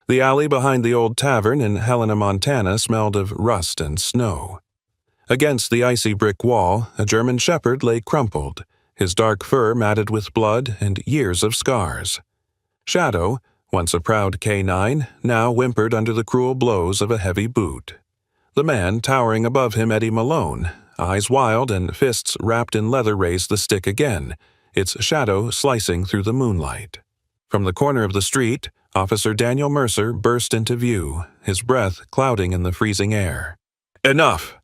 The alley behind the old tavern in Helena, Montana smelled of rust and snow. Against the icy brick wall, a German shepherd lay crumpled, his dark fur matted with blood and years of scars. Shadow, once a proud canine, now whimpered under the cruel blows of a heavy boot. The man towering above him, Eddie Malone, eyes wild and fists wrapped in leather, raised the stick again, its shadow slicing through the moonlight. From the corner of the street, Officer Daniel Mercer burst into view, his breath clouding in the freezing air. "Enough!"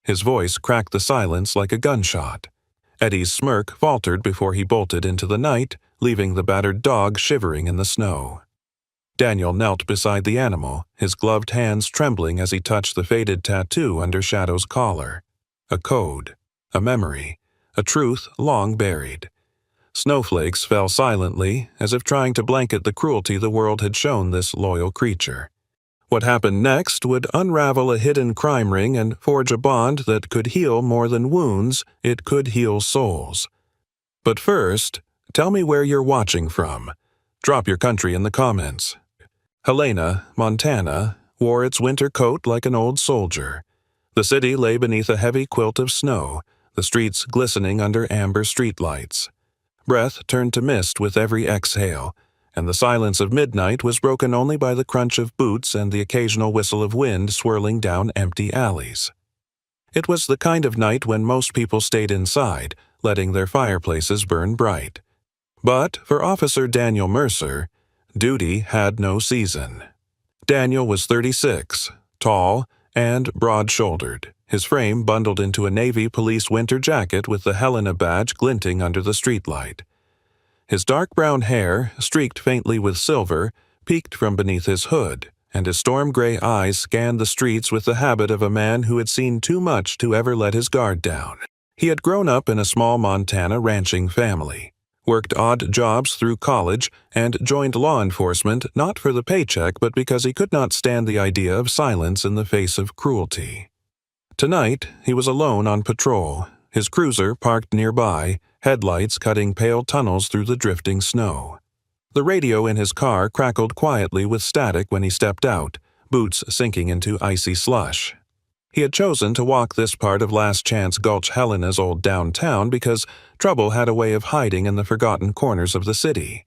His voice cracked the silence like a gunshot. Eddie's smirk faltered before he bolted into the night, leaving the battered dog shivering in the snow. Daniel knelt beside the animal, his gloved hands trembling as he touched the faded tattoo under Shadow's collar. A code, a memory, a truth long buried. Snowflakes fell silently, as if trying to blanket the cruelty the world had shown this loyal creature. What happened next would unravel a hidden crime ring and forge a bond that could heal more than wounds, it could heal souls. But first, tell me where you're watching from. Drop your country in the comments. Helena, Montana, wore its winter coat like an old soldier. The city lay beneath a heavy quilt of snow, the streets glistening under amber streetlights. Breath turned to mist with every exhale, and the silence of midnight was broken only by the crunch of boots and the occasional whistle of wind swirling down empty alleys. It was the kind of night when most people stayed inside, letting their fireplaces burn bright. But for Officer Daniel Mercer, duty had no season. Daniel was 36, tall and broad-shouldered, his frame bundled into a Navy police winter jacket with the Helena badge glinting under the streetlight. His dark brown hair, streaked faintly with silver, peeked from beneath his hood, and his storm-gray eyes scanned the streets with the habit of a man who had seen too much to ever let his guard down. He had grown up in a small Montana ranching family, worked odd jobs through college, and joined law enforcement not for the paycheck but because he could not stand the idea of silence in the face of cruelty. Tonight, he was alone on patrol, his cruiser parked nearby, headlights cutting pale tunnels through the drifting snow. The radio in his car crackled quietly with static when he stepped out, boots sinking into icy slush. He had chosen to walk this part of Last Chance Gulch, Helena's old downtown, because trouble had a way of hiding in the forgotten corners of the city.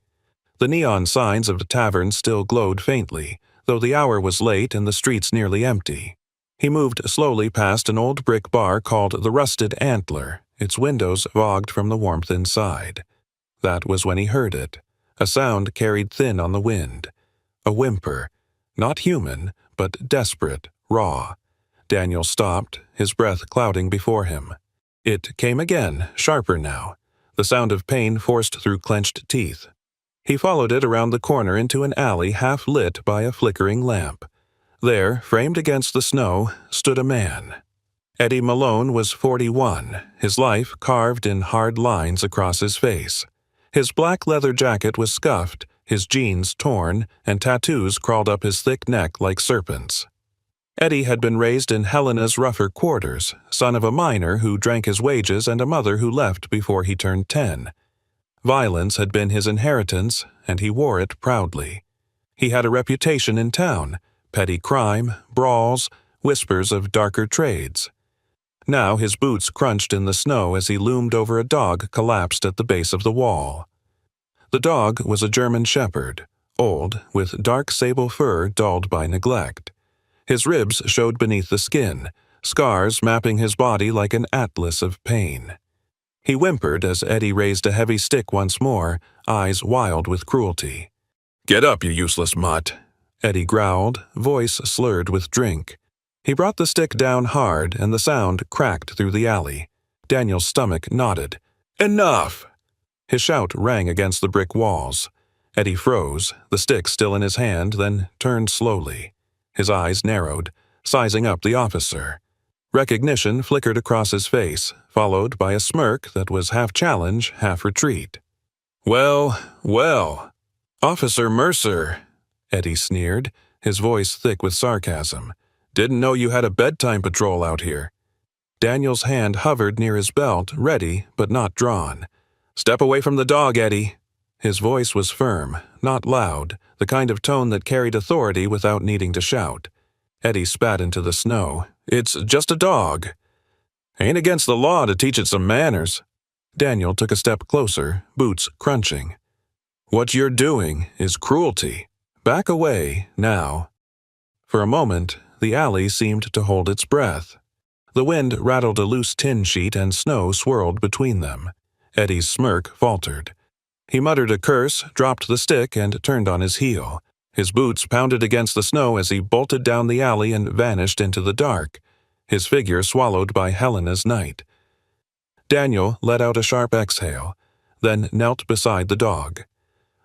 The neon signs of the tavern still glowed faintly, though the hour was late and the streets nearly empty. He moved slowly past an old brick bar called the Rusted Antler, its windows fogged from the warmth inside. That was when he heard it, a sound carried thin on the wind. A whimper, not human, but desperate, raw. Daniel stopped, his breath clouding before him. It came again, sharper now, the sound of pain forced through clenched teeth. He followed it around the corner into an alley half lit by a flickering lamp. There, framed against the snow, stood a man. Eddie Malone was 41, his life carved in hard lines across his face. His black leather jacket was scuffed, his jeans torn, and tattoos crawled up his thick neck like serpents. Eddie had been raised in Helena's rougher quarters, son of a miner who drank his wages and a mother who left before he turned 10. Violence had been his inheritance, and he wore it proudly. He had a reputation in town, petty crime, brawls, whispers of darker trades. Now his boots crunched in the snow as he loomed over a dog collapsed at the base of the wall. The dog was a German shepherd, old, with dark sable fur dulled by neglect. His ribs showed beneath the skin, scars mapping his body like an atlas of pain. He whimpered as Eddie raised a heavy stick once more, eyes wild with cruelty. "Get up, you useless mutt," Eddie growled, voice slurred with drink. He brought the stick down hard, and the sound cracked through the alley. Daniel's stomach knotted. "Enough!" His shout rang against the brick walls. Eddie froze, the stick still in his hand, then turned slowly. His eyes narrowed, sizing up the officer. Recognition flickered across his face, followed by a smirk that was half challenge, half retreat. "Well, well, Officer Mercer," Eddie sneered, his voice thick with sarcasm. "Didn't know you had a bedtime patrol out here." Daniel's hand hovered near his belt, ready but not drawn. "Step away from the dog, Eddie." His voice was firm, not loud, the kind of tone that carried authority without needing to shout. Eddie spat into the snow. "It's just a dog. Ain't against the law to teach it some manners." Daniel took a step closer, boots crunching. "What you're doing is cruelty. Back away, now." For a moment, the alley seemed to hold its breath. The wind rattled a loose tin sheet and snow swirled between them. Eddie's smirk faltered. He muttered a curse, dropped the stick, and turned on his heel. His boots pounded against the snow as he bolted down the alley and vanished into the dark, his figure swallowed by Helena's night. Daniel let out a sharp exhale, then knelt beside the dog.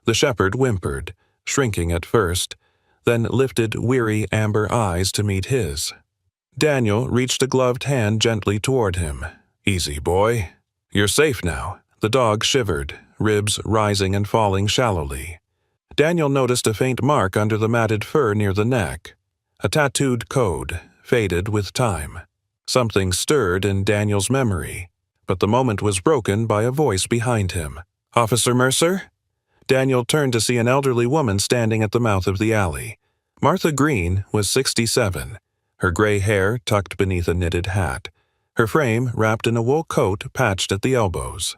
The shepherd whimpered, shrinking at first, then lifted weary amber eyes to meet his. Daniel reached a gloved hand gently toward him. "Easy, boy. You're safe now." The dog shivered, ribs rising and falling shallowly. Daniel noticed a faint mark under the matted fur near the neck. A tattooed code, faded with time. Something stirred in Daniel's memory, but the moment was broken by a voice behind him. "Officer Mercer?" Daniel turned to see an elderly woman standing at the mouth of the alley. Martha Green was 67, her gray hair tucked beneath a knitted hat, her frame wrapped in a wool coat patched at the elbows.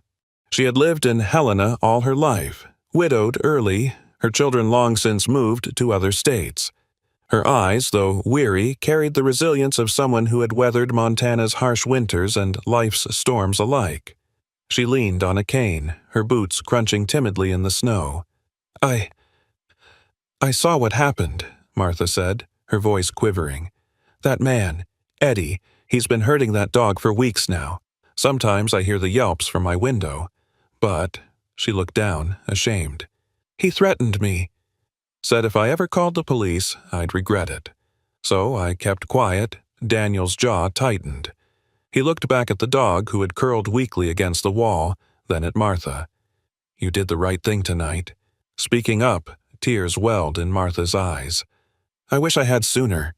She had lived in Helena all her life, widowed early, her children long since moved to other states. Her eyes, though weary, carried the resilience of someone who had weathered Montana's harsh winters and life's storms alike. She leaned on a cane, her boots crunching timidly in the snow. I saw what happened," Martha said, her voice quivering. "That man, Eddie, he's been hurting that dog for weeks now. Sometimes I hear the yelps from my window. But," she looked down, ashamed, "he threatened me. Said if I ever called the police, I'd regret it. So I kept quiet." Daniel's jaw tightened. He looked back at the dog who had curled weakly against the wall, then at Martha. "You did the right thing tonight." Speaking up, tears welled in Martha's eyes. "I wish I had sooner."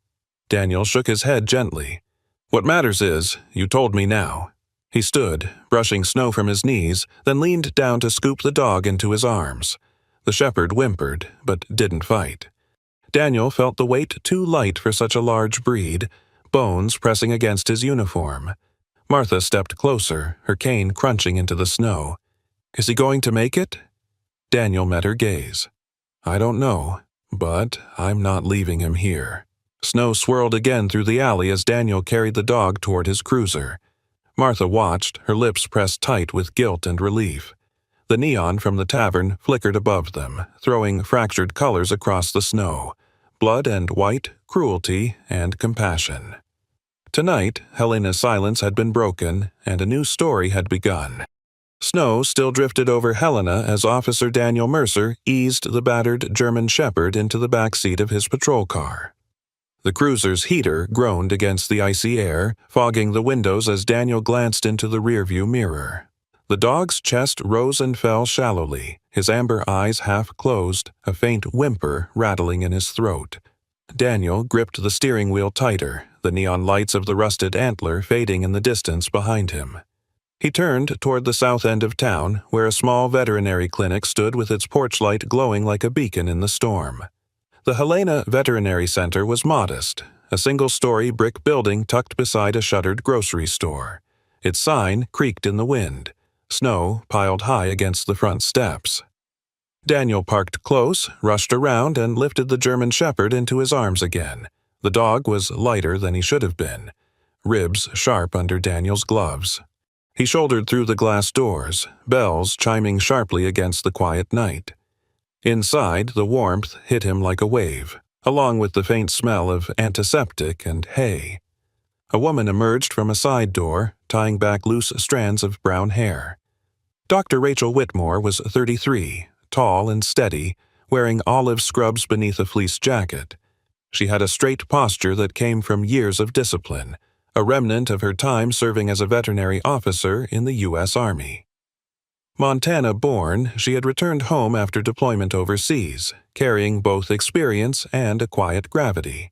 Daniel shook his head gently. "What matters is, you told me now." He stood, brushing snow from his knees, then leaned down to scoop the dog into his arms. The shepherd whimpered, but didn't fight. Daniel felt the weight too light for such a large breed, bones pressing against his uniform. Martha stepped closer, her cane crunching into the snow. "Is he going to make it?" Daniel met her gaze. "I don't know, but I'm not leaving him here." Snow swirled again through the alley as Daniel carried the dog toward his cruiser. Martha watched, her lips pressed tight with guilt and relief. The neon from the tavern flickered above them, throwing fractured colors across the snow. Blood and white, cruelty and compassion. Tonight, Helena's silence had been broken, and a new story had begun. Snow still drifted over Helena as Officer Daniel Mercer eased the battered German shepherd into the back seat of his patrol car. The cruiser's heater groaned against the icy air, fogging the windows as Daniel glanced into the rearview mirror. The dog's chest rose and fell shallowly, his amber eyes half closed, a faint whimper rattling in his throat. Daniel gripped the steering wheel tighter, the neon lights of the rusted antler fading in the distance behind him. He turned toward the south end of town, where a small veterinary clinic stood with its porch light glowing like a beacon in the storm. The Helena Veterinary Center was modest, a single-story brick building tucked beside a shuttered grocery store. Its sign creaked in the wind. Snow piled high against the front steps. Daniel parked close, rushed around, and lifted the German shepherd into his arms again. The dog was lighter than he should have been, ribs sharp under Daniel's gloves. He shouldered through the glass doors, bells chiming sharply against the quiet night. Inside, the warmth hit him like a wave, along with the faint smell of antiseptic and hay. A woman emerged from a side door, tying back loose strands of brown hair. Dr. Rachel Whitmore was 33, tall and steady, wearing olive scrubs beneath a fleece jacket. She had a straight posture that came from years of discipline, a remnant of her time serving as a veterinary officer in the U.S. Army. Montana-born, she had returned home after deployment overseas, carrying both experience and a quiet gravity.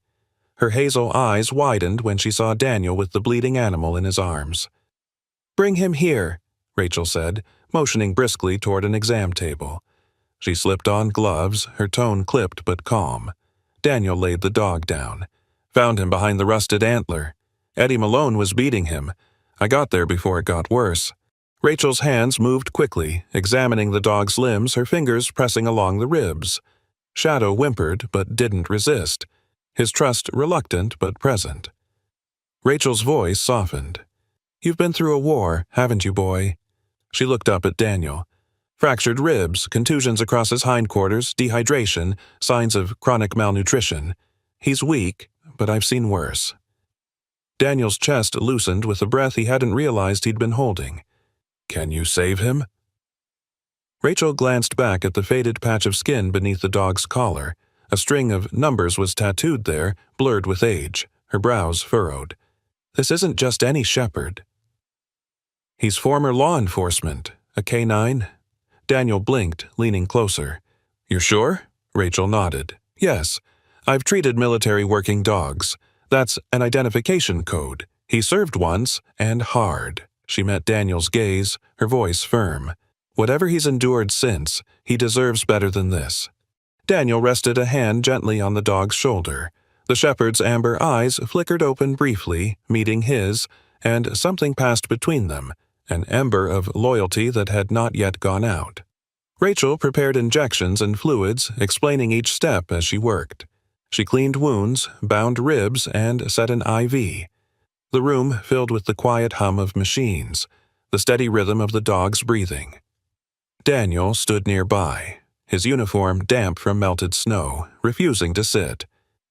Her hazel eyes widened when she saw Daniel with the bleeding animal in his arms. "Bring him here," Rachel said, motioning briskly toward an exam table. She slipped on gloves, her tone clipped but calm. Daniel laid the dog down. Found him behind the rusted antler. Eddie Malone was beating him. I got there before it got worse. Rachel's hands moved quickly, examining the dog's limbs, her fingers pressing along the ribs. Shadow whimpered but didn't resist, his trust reluctant but present. Rachel's voice softened. "You've been through a war, haven't you, boy?" She looked up at Daniel. Fractured ribs, contusions across his hindquarters, dehydration, signs of chronic malnutrition. He's weak, but I've seen worse. Daniel's chest loosened with a breath he hadn't realized he'd been holding. "Can you save him?" Rachel glanced back at the faded patch of skin beneath the dog's collar. A string of numbers was tattooed there, blurred with age, her brows furrowed. "This isn't just any shepherd." "He's former law enforcement, a canine." Daniel blinked, leaning closer. "You're sure?" Rachel nodded. "Yes. I've treated military working dogs. That's an identification code. He served once, and hard." She met Daniel's gaze, her voice firm. "Whatever he's endured since, he deserves better than this." Daniel rested a hand gently on the dog's shoulder. The shepherd's amber eyes flickered open briefly, meeting his, and something passed between them, an ember of loyalty that had not yet gone out. Rachel prepared injections and fluids, explaining each step as she worked. She cleaned wounds, bound ribs, and set an IV. The room filled with the quiet hum of machines, the steady rhythm of the dog's breathing. Daniel stood nearby, his uniform damp from melted snow, refusing to sit.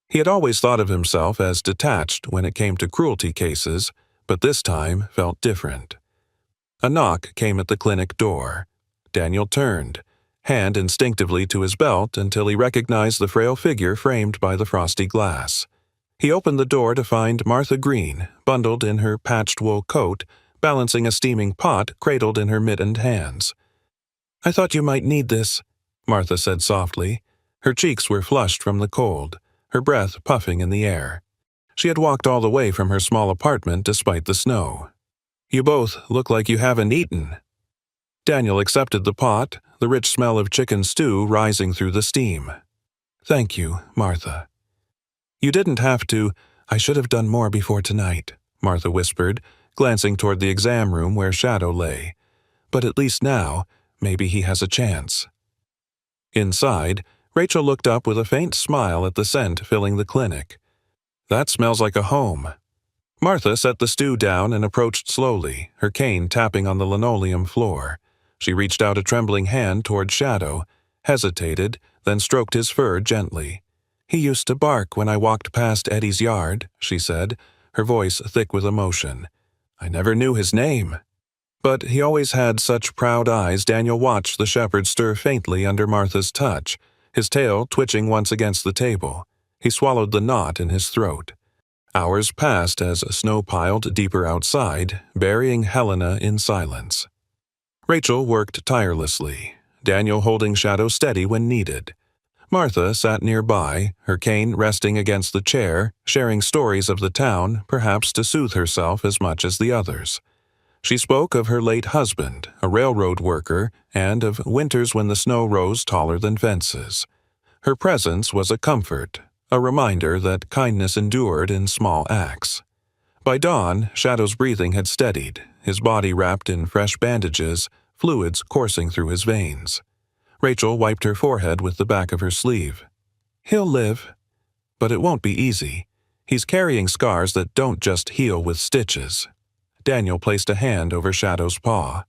He had always thought of himself as detached when it came to cruelty cases, but this time felt different. A knock came at the clinic door. Daniel turned, hand instinctively to his belt until he recognized the frail figure framed by the frosty glass. He opened the door to find Martha Green, bundled in her patched wool coat, balancing a steaming pot cradled in her mittened hands. "I thought you might need this," Martha said softly. Her cheeks were flushed from the cold, her breath puffing in the air. She had walked all the way from her small apartment despite the snow. "You both look like you haven't eaten." Daniel accepted the pot, the rich smell of chicken stew rising through the steam. "Thank you, Martha." "You didn't have to. I should have done more before tonight," Martha whispered, glancing toward the exam room where Shadow lay. "But at least now, maybe he has a chance." Inside, Rachel looked up with a faint smile at the scent filling the clinic. "That smells like a home." Martha set the stew down and approached slowly, her cane tapping on the linoleum floor. She reached out a trembling hand toward Shadow, hesitated, then stroked his fur gently. "He used to bark when I walked past Eddie's yard," she said, her voice thick with emotion. "I never knew his name." But he always had such proud eyes. Daniel watched the shepherd stir faintly under Martha's touch, his tail twitching once against the table. He swallowed the knot in his throat. Hours passed as snow piled deeper outside, burying Helena in silence. Rachel worked tirelessly, Daniel holding Shadow steady when needed. Martha sat nearby, her cane resting against the chair, sharing stories of the town, perhaps to soothe herself as much as the others. She spoke of her late husband, a railroad worker, and of winters when the snow rose taller than fences. Her presence was a comfort, a reminder that kindness endured in small acts. By dawn, Shadow's breathing had steadied, his body wrapped in fresh bandages, fluids coursing through his veins. Rachel wiped her forehead with the back of her sleeve. "He'll live. But it won't be easy. He's carrying scars that don't just heal with stitches." Daniel placed a hand over Shadow's paw.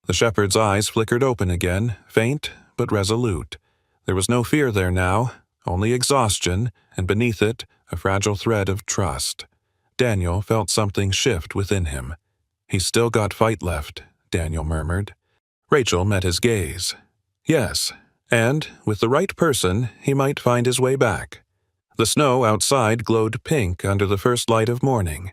The shepherd's eyes flickered open again, faint but resolute. There was no fear there now, only exhaustion, and beneath it, a fragile thread of trust. Daniel felt something shift within him. "He's still got fight left," Daniel murmured. Rachel met his gaze. Yes, and, with the right person, he might find his way back. The snow outside glowed pink under the first light of morning.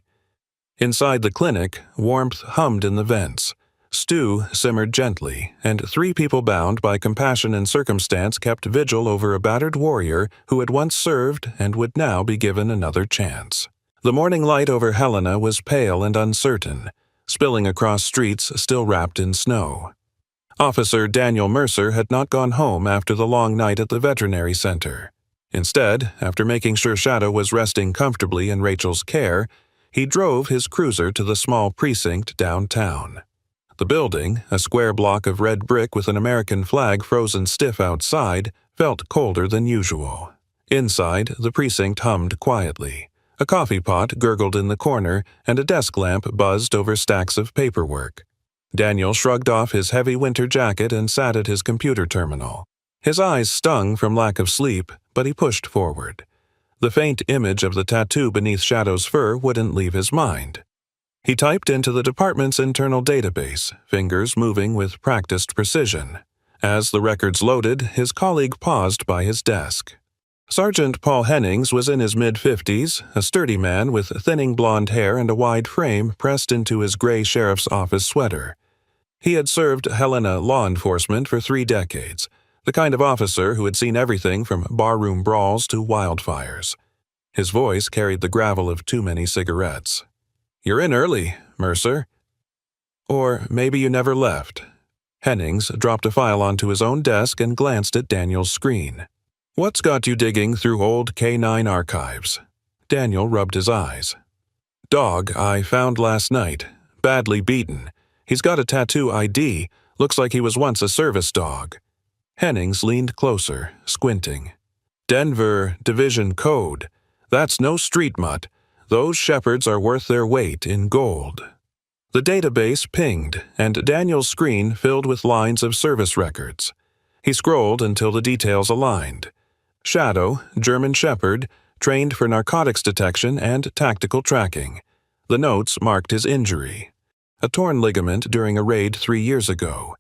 Inside the clinic, warmth hummed in the vents. Stew simmered gently, and 3 people bound by compassion and circumstance kept vigil over a battered warrior who had once served and would now be given another chance. The morning light over Helena was pale and uncertain, spilling across streets still wrapped in snow. Officer Daniel Mercer had not gone home after the long night at the veterinary center. Instead, after making sure Shadow was resting comfortably in Rachel's care, he drove his cruiser to the small precinct downtown. The building, a square block of red brick with an American flag frozen stiff outside, felt colder than usual. Inside, the precinct hummed quietly. A coffee pot gurgled in the corner, and a desk lamp buzzed over stacks of paperwork. Daniel shrugged off his heavy winter jacket and sat at his computer terminal. His eyes stung from lack of sleep, but he pushed forward. The faint image of the tattoo beneath Shadow's fur wouldn't leave his mind. He typed into the department's internal database, fingers moving with practiced precision. As the records loaded, his colleague paused by his desk. Sergeant Paul Hennings was in his mid-50s, a sturdy man with thinning blonde hair and a wide frame pressed into his gray sheriff's office sweater. He had served Helena law enforcement for 3 decades, the kind of officer who had seen everything from barroom brawls to wildfires. His voice carried the gravel of too many cigarettes. "You're in early, Mercer." "Or maybe you never left." Hennings dropped a file onto his own desk and glanced at Daniel's screen. "What's got you digging through old K9 archives?" Daniel rubbed his eyes. "Dog I found last night, badly beaten. He's got a tattoo ID, looks like he was once a service dog." Hennings leaned closer, squinting. "Denver Division Code. That's no street mutt. Those shepherds are worth their weight in gold." The database pinged, and Daniel's screen filled with lines of service records. He scrolled until the details aligned. Shadow, German Shepherd, trained for narcotics detection and tactical tracking. The notes marked his injury. A torn ligament during a raid 3 years ago.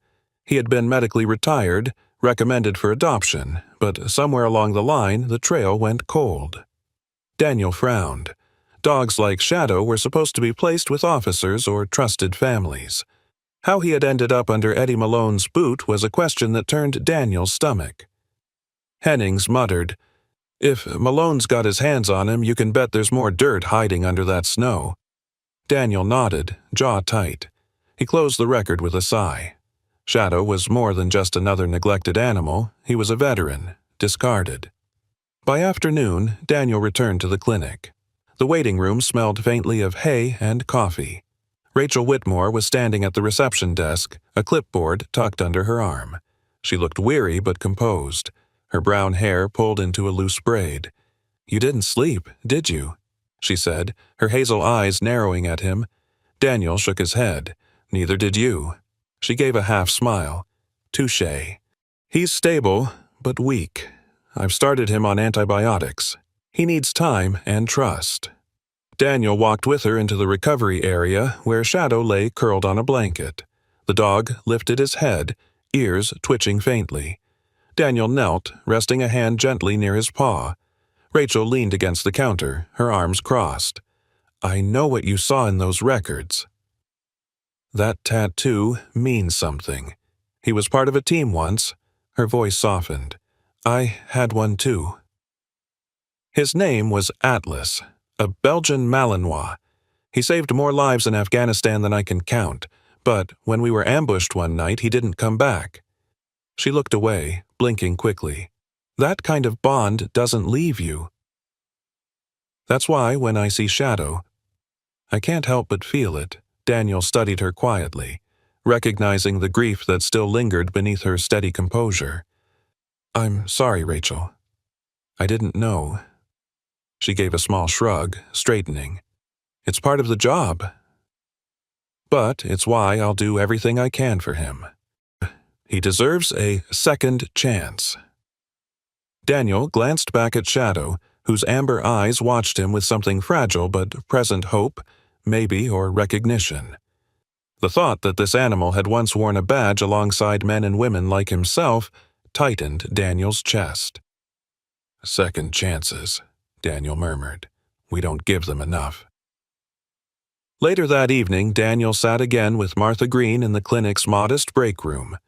He had been medically retired, recommended for adoption, but somewhere along the line the trail went cold. Daniel frowned. Dogs like Shadow were supposed to be placed with officers or trusted families. How he had ended up under Eddie Malone's boot was a question that turned Daniel's stomach. Hennings muttered, "If Malone's got his hands on him, you can bet there's more dirt hiding under that snow." Daniel nodded, jaw tight. He closed the record with a sigh. Shadow was more than just another neglected animal. He was a veteran, discarded. By afternoon, Daniel returned to the clinic. The waiting room smelled faintly of hay and coffee. Rachel Whitmore was standing at the reception desk, a clipboard tucked under her arm. She looked weary but composed, her brown hair pulled into a loose braid. "You didn't sleep, did you?" she said, her hazel eyes narrowing at him. Daniel shook his head. "Neither did you." She gave a half smile. "Touché. He's stable, but weak. I've started him on antibiotics. He needs time and trust." Daniel walked with her into the recovery area where Shadow lay curled on a blanket. The dog lifted his head, ears twitching faintly. Daniel knelt, resting a hand gently near his paw. Rachel leaned against the counter, her arms crossed. "I know what you saw in those records." "That tattoo means something. He was part of a team once." Her voice softened. "I had one too." His name was Atlas, a Belgian Malinois. He saved more lives in Afghanistan than I can count, but when we were ambushed one night, he didn't come back. She looked away, blinking quickly. "That kind of bond doesn't leave you." "That's why when I see Shadow, I can't help but feel it." Daniel studied her quietly, recognizing the grief that still lingered beneath her steady composure. "I'm sorry, Rachel. I didn't know." She gave a small shrug, straightening. "It's part of the job. But it's why I'll do everything I can for him. He deserves a second chance." Daniel glanced back at Shadow, whose amber eyes watched him with something fragile but present hope, maybe, or recognition. The thought that this animal had once worn a badge alongside men and women like himself tightened Daniel's chest. "Second chances," Daniel murmured. "We don't give them enough." Later that evening, Daniel sat again with Martha Green in the clinic's modest break room.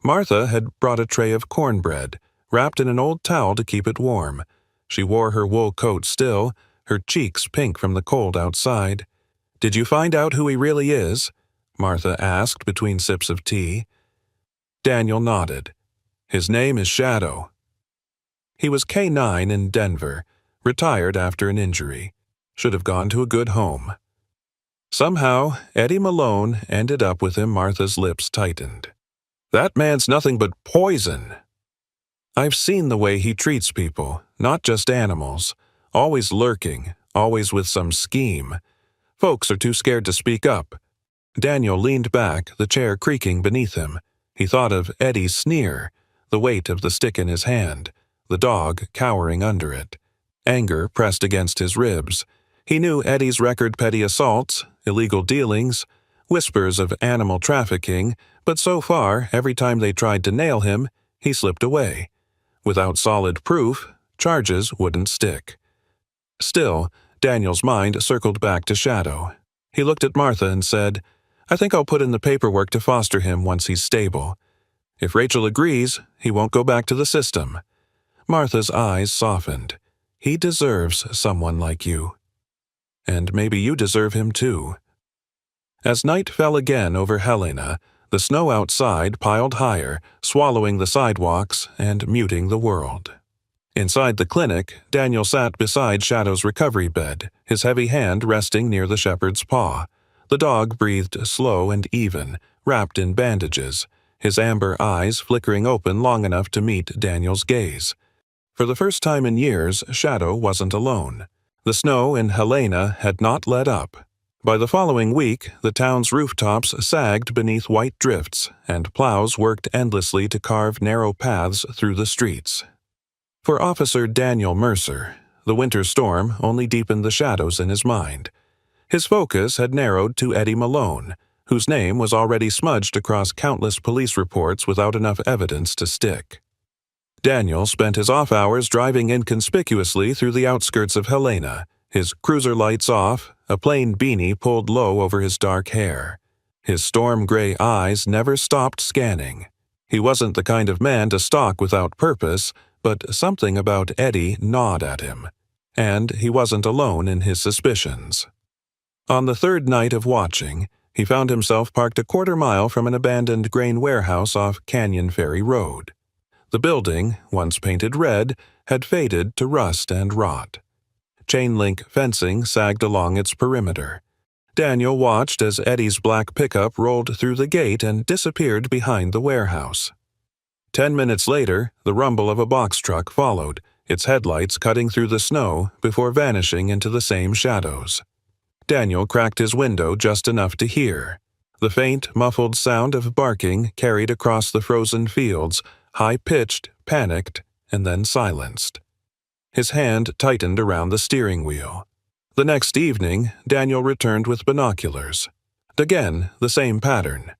Martha had brought a tray of cornbread, wrapped in an old towel to keep it warm. She wore her wool coat still, her cheeks pink from the cold outside. "Did you find out who he really is?" Martha asked between sips of tea. Daniel nodded. His name is Shadow. He was K9 in Denver, retired after an injury. Should have gone to a good home. Somehow, Eddie Malone ended up with him. Martha's lips tightened. That man's nothing but poison. I've seen the way he treats people, not just animals. Always lurking, always with some scheme. Folks are too scared to speak up. Daniel leaned back, the chair creaking beneath him. He thought of Eddie's sneer, the weight of the stick in his hand, the dog cowering under it. Anger pressed against his ribs. He knew Eddie's record: petty assaults, illegal dealings, whispers of animal trafficking, but so far, every time they tried to nail him, he slipped away. Without solid proof, charges wouldn't stick. Still, Daniel's mind circled back to Shadow. He looked at Martha and said, I think I'll put in the paperwork to foster him once he's stable. If Rachel agrees, he won't go back to the system. Martha's eyes softened. He deserves someone like you. And maybe you deserve him too. As night fell again over Helena, the snow outside piled higher, swallowing the sidewalks and muting the world. Inside the clinic, Daniel sat beside Shadow's recovery bed, his heavy hand resting near the shepherd's paw. The dog breathed slow and even, wrapped in bandages, his amber eyes flickering open long enough to meet Daniel's gaze. For the first time in years, Shadow wasn't alone. The snow in Helena had not let up. By the following week, the town's rooftops sagged beneath white drifts, and plows worked endlessly to carve narrow paths through the streets. For Officer Daniel Mercer, the winter storm only deepened the shadows in his mind. His focus had narrowed to Eddie Malone, whose name was already smudged across countless police reports without enough evidence to stick. Daniel spent his off hours driving inconspicuously through the outskirts of Helena, his cruiser lights off, a plain beanie pulled low over his dark hair. His storm-gray eyes never stopped scanning. He wasn't the kind of man to stalk without purpose, but something about Eddie gnawed at him. And he wasn't alone in his suspicions. On the third night of watching, he found himself parked a quarter-mile from an abandoned grain warehouse off Canyon Ferry Road. The building, once painted red, had faded to rust and rot. Chain-link fencing sagged along its perimeter. Daniel watched as Eddie's black pickup rolled through the gate and disappeared behind the warehouse. 10 minutes later, the rumble of a box truck followed, its headlights cutting through the snow before vanishing into the same shadows. Daniel cracked his window just enough to hear. The faint, muffled sound of barking carried across the frozen fields, high-pitched, panicked, and then silenced. His hand tightened around the steering wheel. The next evening, Daniel returned with binoculars. Again, the same pattern.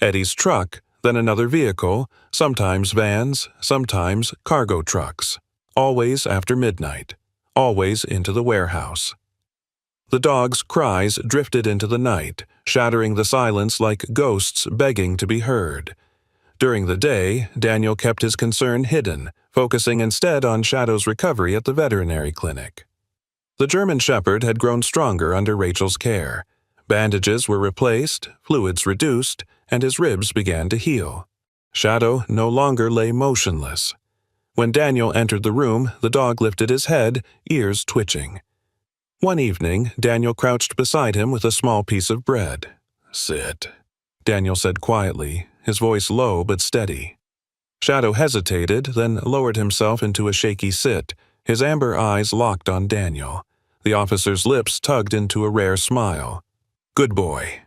Eddie's truck, then another vehicle, sometimes vans, sometimes cargo trucks. Always after midnight. Always into the warehouse. The dog's cries drifted into the night, shattering the silence like ghosts begging to be heard. During the day, Daniel kept his concern hidden, focusing instead on Shadow's recovery at the veterinary clinic. The German Shepherd had grown stronger under Rachel's care. Bandages were replaced, fluids reduced, and his ribs began to heal. Shadow no longer lay motionless. When Daniel entered the room, the dog lifted his head, ears twitching. One evening, Daniel crouched beside him with a small piece of bread. "Sit," Daniel said quietly, his voice low but steady. Shadow hesitated, then lowered himself into a shaky sit, his amber eyes locked on Daniel. The officer's lips tugged into a rare smile. "Good boy."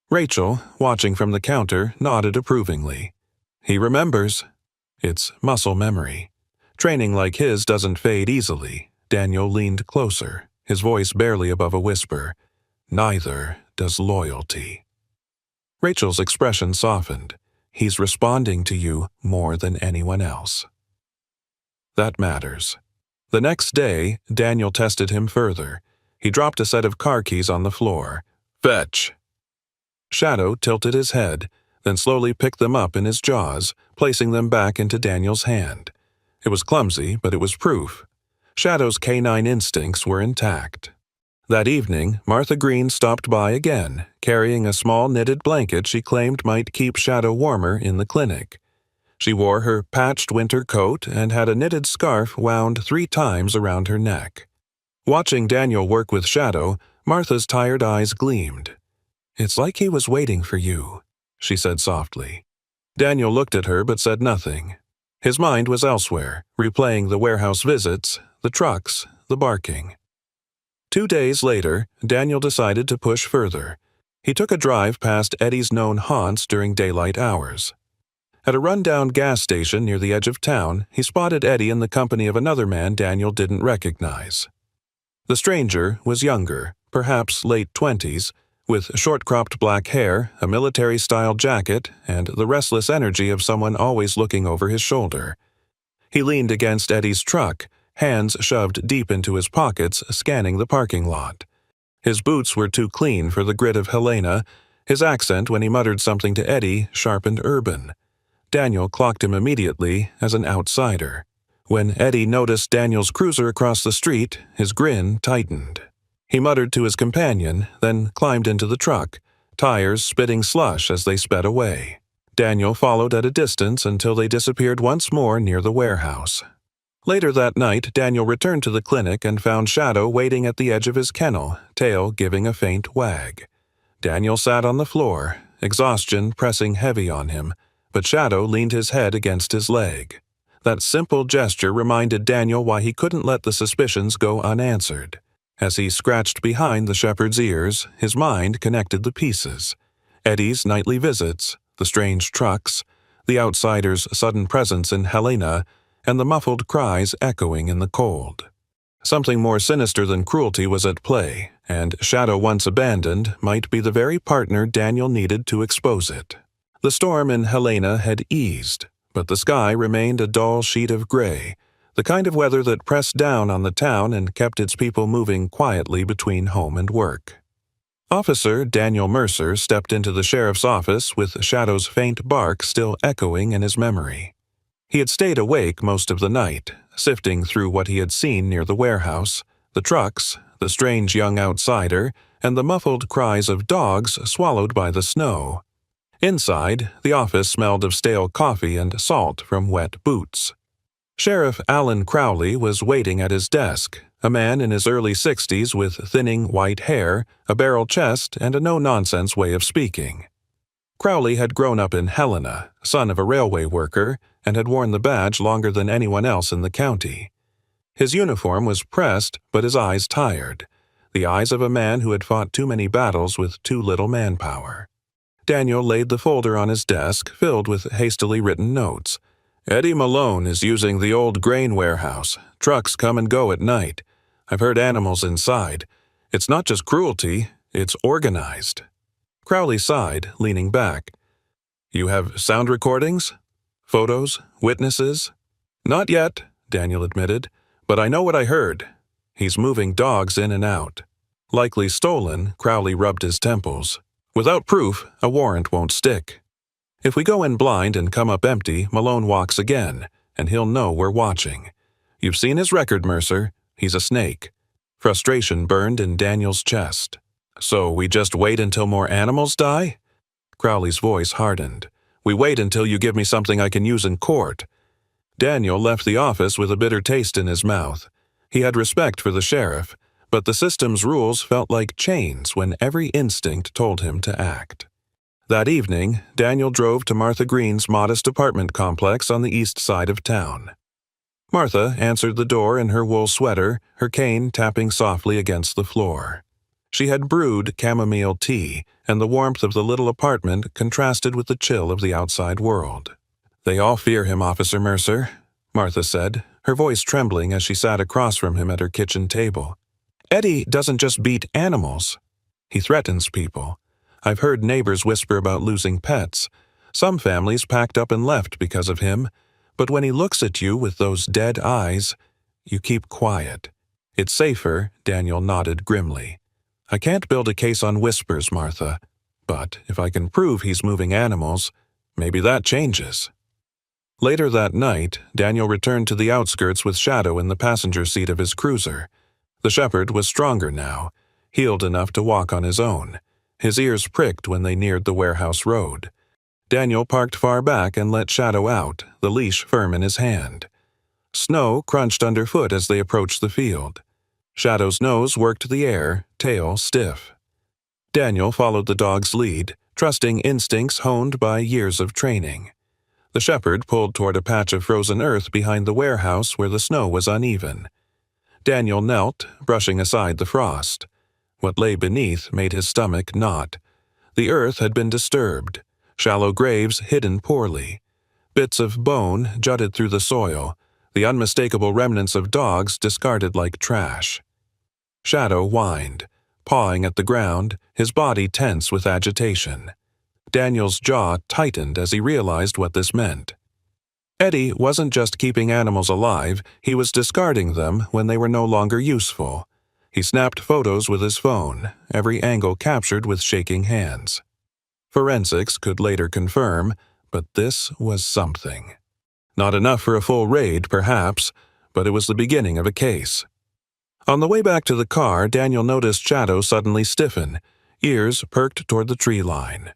Rachel, watching from the counter, nodded approvingly. "He remembers." It's muscle memory. Training like his doesn't fade easily. Daniel leaned closer, his voice barely above a whisper. "Neither does loyalty." Rachel's expression softened. "He's responding to you more than anyone else." That matters. The next day, Daniel tested him further. He dropped a set of car keys on the floor. "Fetch." Shadow tilted his head, then slowly picked them up in his jaws, placing them back into Daniel's hand. It was clumsy, but it was proof. Shadow's canine instincts were intact. That evening, Martha Green stopped by again, carrying a small knitted blanket she claimed might keep Shadow warmer in the clinic. She wore her patched winter coat and had a knitted scarf wound 3 times around her neck. Watching Daniel work with Shadow, Martha's tired eyes gleamed. "It's like he was waiting for you," she said softly. Daniel looked at her but said nothing. His mind was elsewhere, replaying the warehouse visits, the trucks, the barking. 2 days later, Daniel decided to push further. He took a drive past Eddie's known haunts during daylight hours. At a rundown gas station near the edge of town, he spotted Eddie in the company of another man Daniel didn't recognize. The stranger was younger, perhaps late 20s, with short-cropped black hair, a military-style jacket, and the restless energy of someone always looking over his shoulder. He leaned against Eddie's truck, hands shoved deep into his pockets, scanning the parking lot. His boots were too clean for the grit of Helena. His accent, when he muttered something to Eddie, sharpened urban. Daniel clocked him immediately as an outsider. When Eddie noticed Daniel's cruiser across the street, his grin tightened. He muttered to his companion, then climbed into the truck, tires spitting slush as they sped away. Daniel followed at a distance until they disappeared once more near the warehouse. Later that night, Daniel returned to the clinic and found Shadow waiting at the edge of his kennel, tail giving a faint wag. Daniel sat on the floor, exhaustion pressing heavy on him, but Shadow leaned his head against his leg. That simple gesture reminded Daniel why he couldn't let the suspicions go unanswered. As he scratched behind the shepherd's ears, his mind connected the pieces. Eddie's nightly visits, the strange trucks, the outsider's sudden presence in Helena, and the muffled cries echoing in the cold. Something more sinister than cruelty was at play, and Shadow once abandoned might be the very partner Daniel needed to expose it. The storm in Helena had eased, but the sky remained a dull sheet of gray, the kind of weather that pressed down on the town and kept its people moving quietly between home and work. Officer Daniel Mercer stepped into the sheriff's office with Shadow's faint bark still echoing in his memory. He had stayed awake most of the night, sifting through what he had seen near the warehouse, the trucks, the strange young outsider, and the muffled cries of dogs swallowed by the snow. Inside, the office smelled of stale coffee and salt from wet boots. Sheriff Alan Crowley was waiting at his desk, a man in his early 60s with thinning white hair, a barrel chest, and a no-nonsense way of speaking. Crowley had grown up in Helena, son of a railway worker, and had worn the badge longer than anyone else in the county. His uniform was pressed, but his eyes tired, the eyes of a man who had fought too many battles with too little manpower. Daniel laid the folder on his desk, filled with hastily written notes. "Eddie Malone is using the old grain warehouse. Trucks come and go at night. I've heard animals inside. It's not just cruelty, it's organized." Crowley sighed, leaning back. "You have sound recordings? Photos? Witnesses?" "Not yet," Daniel admitted, "but I know what I heard. He's moving dogs in and out." Likely stolen, Crowley rubbed his temples. "Without proof, a warrant won't stick. If we go in blind and come up empty, Malone walks again, and he'll know we're watching. You've seen his record, Mercer. He's a snake." Frustration burned in Daniel's chest. "So we just wait until more animals die?" Crowley's voice hardened. "We wait until you give me something I can use in court." Daniel left the office with a bitter taste in his mouth. He had respect for the sheriff, but the system's rules felt like chains when every instinct told him to act. That evening, Daniel drove to Martha Green's modest apartment complex on the east side of town. Martha answered the door in her wool sweater, her cane tapping softly against the floor. She had brewed chamomile tea, and the warmth of the little apartment contrasted with the chill of the outside world. "They all fear him, Officer Mercer," Martha said, her voice trembling as she sat across from him at her kitchen table. "Eddie doesn't just beat animals. He threatens people. I've heard neighbors whisper about losing pets. Some families packed up and left because of him, but when he looks at you with those dead eyes, you keep quiet. It's safer," Daniel nodded grimly. "I can't build a case on whispers, Martha, but if I can prove he's moving animals, maybe that changes." Later that night, Daniel returned to the outskirts with Shadow in the passenger seat of his cruiser. The shepherd was stronger now, healed enough to walk on his own. His ears pricked when they neared the warehouse road. Daniel parked far back and let Shadow out, the leash firm in his hand. Snow crunched underfoot as they approached the field. Shadow's nose worked the air, tail stiff. Daniel followed the dog's lead, trusting instincts honed by years of training. The shepherd pulled toward a patch of frozen earth behind the warehouse where the snow was uneven. Daniel knelt, brushing aside the frost. What lay beneath made his stomach knot. The earth had been disturbed, shallow graves hidden poorly. Bits of bone jutted through the soil, the unmistakable remnants of dogs discarded like trash. Shadow whined, pawing at the ground, his body tense with agitation. Daniel's jaw tightened as he realized what this meant. Eddie wasn't just keeping animals alive, he was discarding them when they were no longer useful. He snapped photos with his phone, every angle captured with shaking hands. Forensics could later confirm, but this was something. Not enough for a full raid, perhaps, but it was the beginning of a case. On the way back to the car, Daniel noticed Shadow suddenly stiffen, ears perked toward the tree line.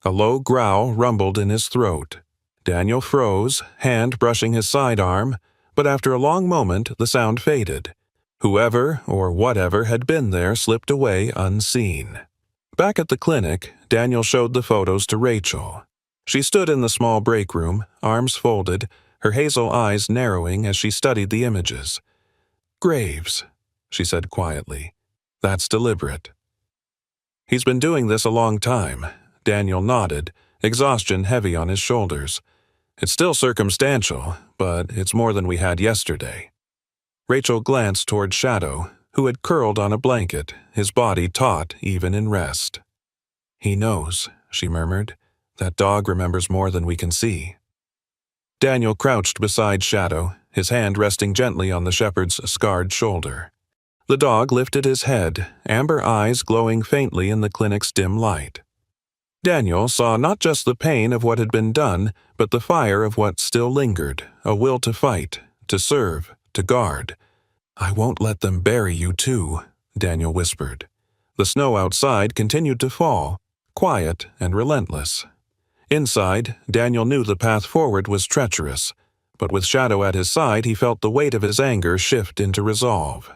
A low growl rumbled in his throat. Daniel froze, hand brushing his sidearm, but after a long moment the sound faded. Whoever or whatever had been there slipped away unseen. Back at the clinic, Daniel showed the photos to Rachel. She stood in the small break room, arms folded, her hazel eyes narrowing as she studied the images. "Graves," she said quietly. "That's deliberate." "He's been doing this a long time." Daniel nodded, exhaustion heavy on his shoulders. "It's still circumstantial, but it's more than we had yesterday." Rachel glanced toward Shadow, who had curled on a blanket, his body taut even in rest. "He knows," she murmured. "That dog remembers more than we can see." Daniel crouched beside Shadow, his hand resting gently on the shepherd's scarred shoulder. The dog lifted his head, amber eyes glowing faintly in the clinic's dim light. Daniel saw not just the pain of what had been done, but the fire of what still lingered, a will to fight, to serve, to guard. "I won't let them bury you too," Daniel whispered. The snow outside continued to fall, quiet and relentless. Inside, Daniel knew the path forward was treacherous, but with Shadow at his side he felt the weight of his anger shift into resolve.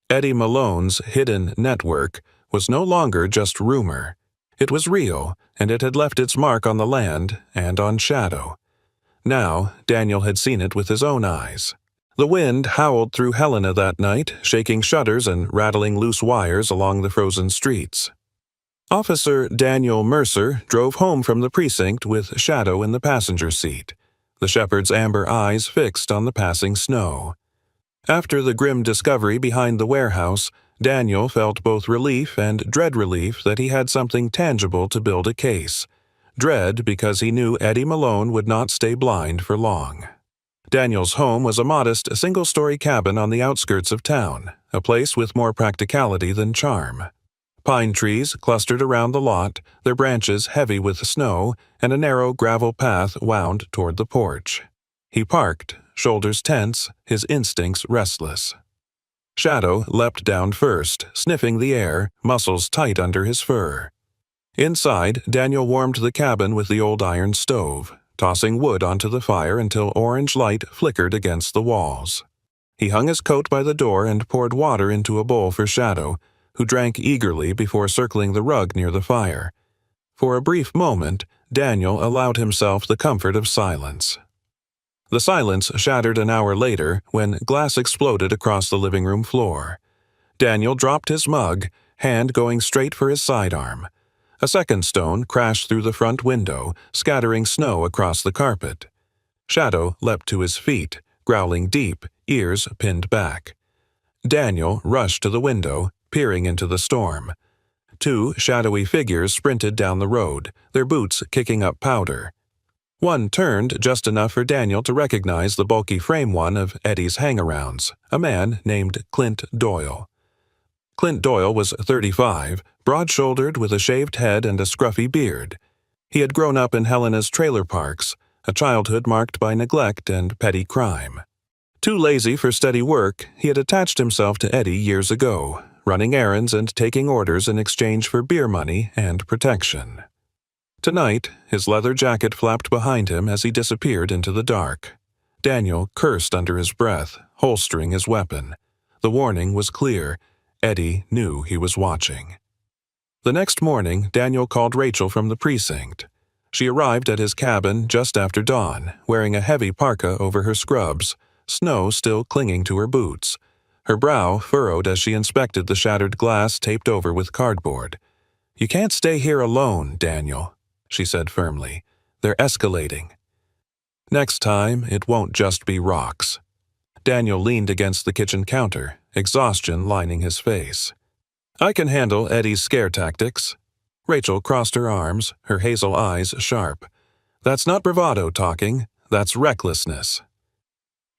Eddie Malone's hidden network was no longer just rumor. It was real, and it had left its mark on the land and on Shadow. Now, Daniel had seen it with his own eyes. The wind howled through Helena that night, shaking shutters and rattling loose wires along the frozen streets. Officer Daniel Mercer drove home from the precinct with Shadow in the passenger seat, the shepherd's amber eyes fixed on the passing snow. After the grim discovery behind the warehouse, Daniel felt both relief and dread relief that he had something tangible to build a case. Dread because he knew Eddie Malone would not stay blind for long. Daniel's home was a modest single-story cabin on the outskirts of town, a place with more practicality than charm. Pine trees clustered around the lot, their branches heavy with snow, and a narrow gravel path wound toward the porch. He parked, shoulders tense, his instincts restless. Shadow leapt down first, sniffing the air, muscles tight under his fur. Inside, Daniel warmed the cabin with the old iron stove, tossing wood onto the fire until orange light flickered against the walls. He hung his coat by the door and poured water into a bowl for Shadow, who drank eagerly before circling the rug near the fire. For a brief moment, Daniel allowed himself the comfort of silence. The silence shattered an hour later when glass exploded across the living room floor. Daniel dropped his mug, hand going straight for his sidearm. A second stone crashed through the front window, scattering snow across the carpet. Shadow leapt to his feet, growling deep, ears pinned back. Daniel rushed to the window, peering into the storm. Two shadowy figures sprinted down the road, their boots kicking up powder. One turned just enough for Daniel to recognize the bulky frame one of Eddie's hangarounds, a man named Clint Doyle. Clint Doyle was 35, broad-shouldered with a shaved head and a scruffy beard. He had grown up in Helena's trailer parks, a childhood marked by neglect and petty crime. Too lazy for steady work, he had attached himself to Eddie years ago, running errands and taking orders in exchange for beer money and protection. Tonight, his leather jacket flapped behind him as he disappeared into the dark. Daniel cursed under his breath, holstering his weapon. The warning was clear. Eddie knew he was watching. The next morning, Daniel called Rachel from the precinct. She arrived at his cabin just after dawn, wearing a heavy parka over her scrubs, snow still clinging to her boots. Her brow furrowed as she inspected the shattered glass taped over with cardboard. "You can't stay here alone, Daniel," she said firmly. "They're escalating." "Next time, it won't just be rocks." Daniel leaned against the kitchen counter, exhaustion lining his face. "I can handle Eddie's scare tactics." Rachel crossed her arms, her hazel eyes sharp. "That's not bravado talking, that's recklessness."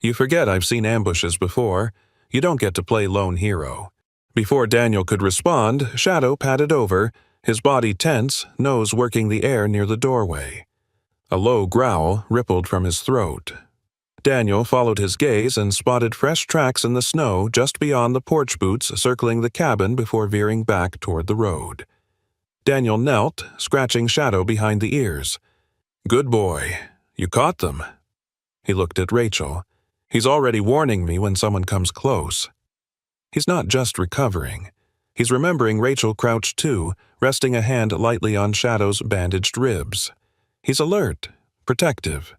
"You forget I've seen ambushes before. You don't get to play lone hero." Before Daniel could respond, Shadow padded over, his body tense, nose working the air near the doorway. A low growl rippled from his throat. Daniel followed his gaze and spotted fresh tracks in the snow just beyond the porch boots circling the cabin before veering back toward the road. Daniel knelt, scratching Shadow behind the ears. "Good boy. You caught them." He looked at Rachel. "He's already warning me when someone comes close." He's not just recovering. He's remembering Rachel crouched too, resting a hand lightly on Shadow's bandaged ribs. He's alert, protective.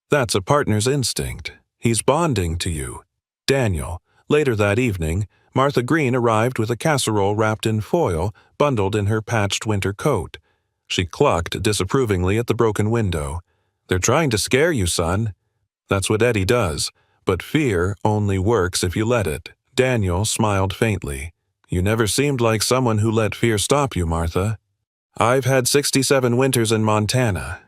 That's a partner's instinct. He's bonding to you. Daniel. Later that evening, Martha Green arrived with a casserole wrapped in foil, bundled in her patched winter coat. She clucked disapprovingly at the broken window. "They're trying to scare you, son." "That's what Eddie does, but fear only works if you let it." Daniel smiled faintly. "You never seemed like someone who let fear stop you, Martha." "I've had 67 winters in Montana.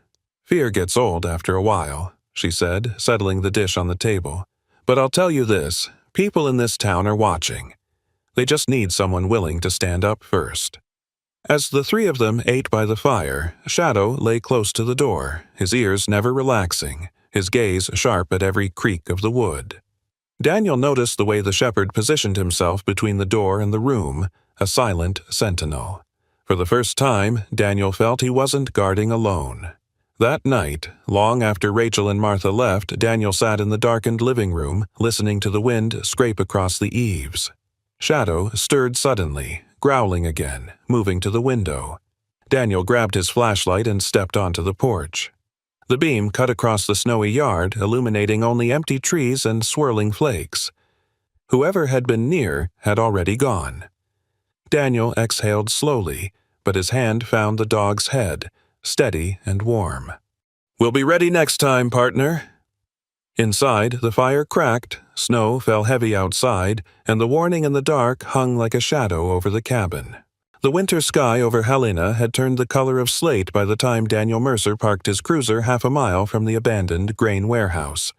Fear gets old after a while," she said, settling the dish on the table. "But I'll tell you this, people in this town are watching. They just need someone willing to stand up first." As the three of them ate by the fire, Shadow lay close to the door, his ears never relaxing, his gaze sharp at every creak of the wood. Daniel noticed the way the shepherd positioned himself between the door and the room, a silent sentinel. For the first time, Daniel felt he wasn't guarding alone. That night, long after Rachel and Martha left, Daniel sat in the darkened living room, listening to the wind scrape across the eaves. Shadow stirred suddenly, growling again, moving to the window. Daniel grabbed his flashlight and stepped onto the porch. The beam cut across the snowy yard, illuminating only empty trees and swirling flakes. Whoever had been near had already gone. Daniel exhaled slowly, but his hand found the dog's head, steady and warm. "We'll be ready next time, partner." Inside, the fire cracked, snow fell heavy outside, and the warning in the dark hung like a shadow over the cabin. The winter sky over Helena had turned the color of slate by the time Daniel Mercer parked his cruiser half a mile from the abandoned grain warehouse.